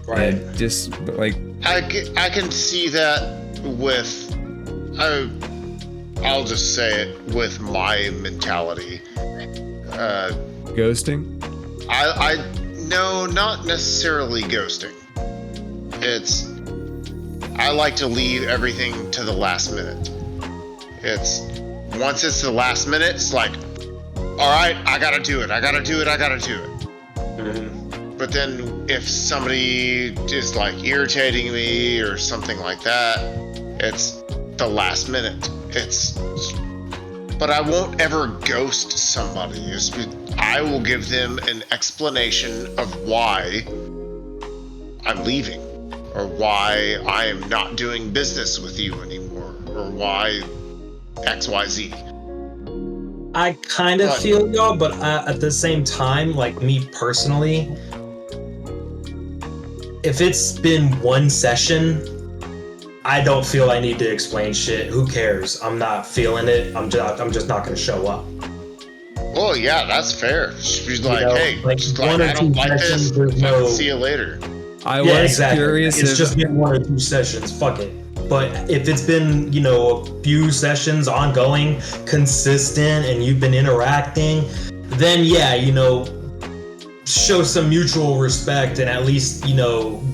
Right. And just like I can see that with, I'll just say it, with my mentality. ghosting. No, not necessarily ghosting. I like to leave everything to the last minute. Once it's the last minute, it's like, all right, I gotta do it. Mhm. But then if somebody is like irritating me or something like that, it's the last minute. But I won't ever ghost somebody. I will give them an explanation of why I'm leaving, or why I am not doing business with you anymore, or why XYZ. I kind of feel y'all, but at the same time, like me personally, if it's been one session, I don't feel I need to explain shit. Who cares? I'm not feeling it. I'm just not gonna show up. Well, yeah, that's fair. She's like, hey, like just one like, or I don't two like this. sessions, there's no- See you later. I Yeah, was exactly. curious It's if just been one or two sessions. Fuck it. But if it's been, a few sessions ongoing, consistent, and you've been interacting, then yeah, show some mutual respect and at least,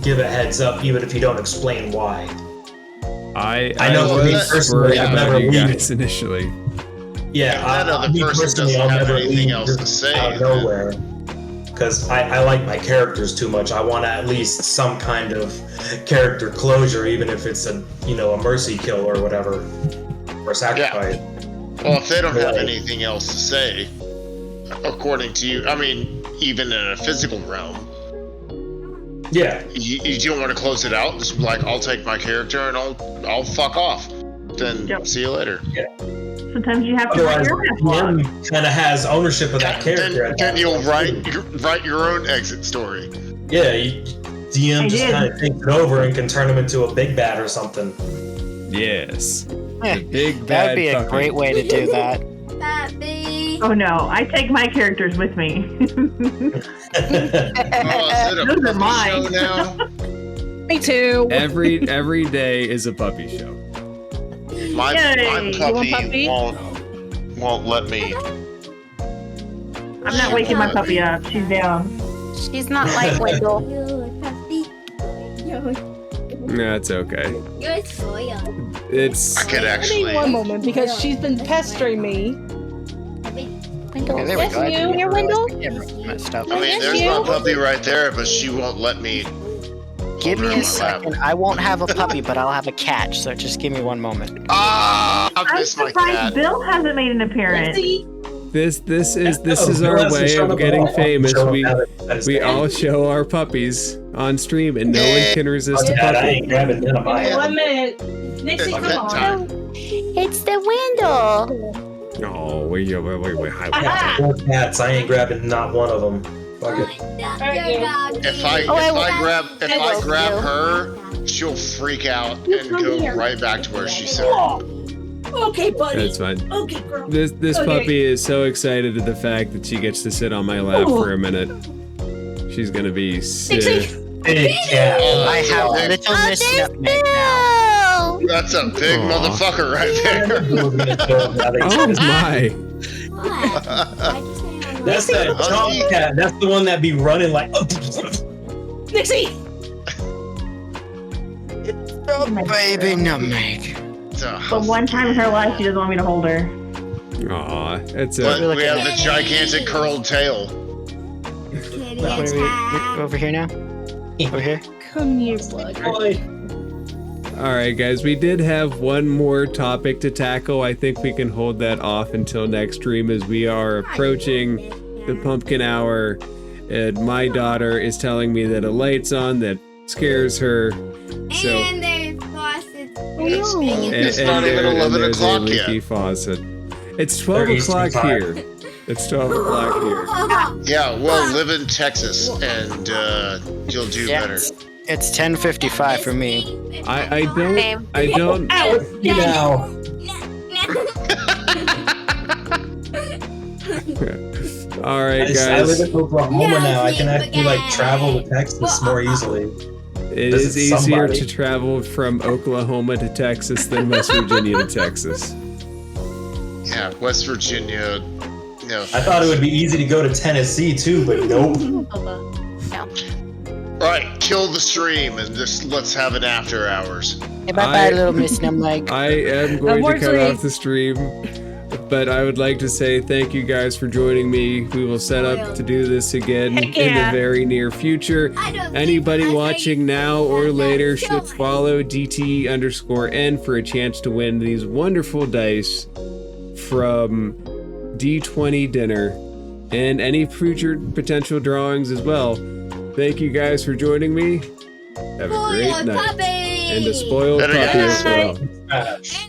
give a heads up, even if you don't explain why. I know for me was personally, worried I've about never you leave. guys initially. Yeah, And that other me person personally, doesn't I'll have never anything leave else to just say, out of then. nowhere. Because I like my characters too much. I want at least some kind of character closure, even if it's a mercy kill or whatever, or sacrifice. Well, if they don't have Right. anything else to say, according to you, I mean, even in a physical realm, Yeah, you don't want to close it out. Just be like, I'll take my character and I'll fuck off. Then Yep. see you later. Sometimes you have to write otherwise, your the own blog. DM kind of has ownership of that character. at Then that you'll point, too. write your own exit story. Yeah, DM I just did. kind of takes it over and can turn him into a big bad or something. Yes. The big bad That would be a puppy. great way to do that. Oh no, I take my characters with me. Oh, is it a Those are puppy mine. show now? Me too. Every day is a puppy show. My Yay. You want puppy puppy? won't let me. I'm not waking my puppy up. She's down. She's not like Wendell. That's okay. You're spoiled. It's I could Give me actually. one moment because she's been pestering me. Wendell. Okay, there we Yes, go. I you. didn't Here, realize Wendell? the camera messed up. I mean, Yes, there's you. my puppy right there, but she won't let me. Give hold her me in a my lap. second. I won't have a puppy, but I'll have a cat. So just give me one moment. Ah, I I'm missed my surprised cat. Bill hasn't made an appearance. this is Oh, our Bill hasn't way shown of up at getting all. famous. Show him We how to stay. all show our puppies on stream, and no one can resist a Fuck that, I puppy. ain't grabbing none of mine. 1 minute. Nixie, It's come pet on. time. It's the Wendell. Oh, wait. Four cats, I ain't grabbing not one of them. Fuck it. If I grab her, she'll freak out and go right back to where she said. Okay, buddy. That's fine. Okay, girl. This Okay. puppy is so excited at the fact that she gets to sit on my lap for a minute. She's gonna be sick. Big cat. I have little Oh, Miss there's Nutmeg now. Bill. That's a big Aw. motherfucker right there. Oh my! That's that jump cat. That's the one that be running like. Nixie! Baby Nutmeg. But one time in her life, she doesn't want me to hold her. Aw, it's But a we have the gigantic curled tail. Where are we over here now? Over here? Come here, bud. All right, guys. We did have one more topic to tackle. I think we can hold that off until next stream, as we are approaching the pumpkin hour, and my daughter is telling me that a light's on that scares her. So And there's faucets. It's not even 11 there's o'clock a leaky yet. faucet. It's 12 Eastern o'clock time. here. It's 12 o'clock here. Yeah, well, live in Texas and you'll do Yeah, better. it's 10:55 for me. I Same. don't. All right, I guys. live in Oklahoma No, now. I can actually like spaghetti. travel to Texas more easily. It This is is easier somebody. to travel from Oklahoma to Texas than West Virginia to Texas. Yeah, West Virginia. No. I thought it would be easy to go to Tennessee too, but nope. Right, kill the stream and just let's have an after hours. Hey, bye-bye, little Miss Numlike. I am going to cut Unfortunately- off the stream, but I would like to say thank you guys for joining me. We will set up to do this again Heck in the yeah. very near future. Anybody watching now or later should follow DT_N for a chance to win these wonderful dice from D20 Dinner and any future potential drawings as well. Thank you guys for joining me. Have a great night. And a spoiled Better puppy yet. as well. Smash.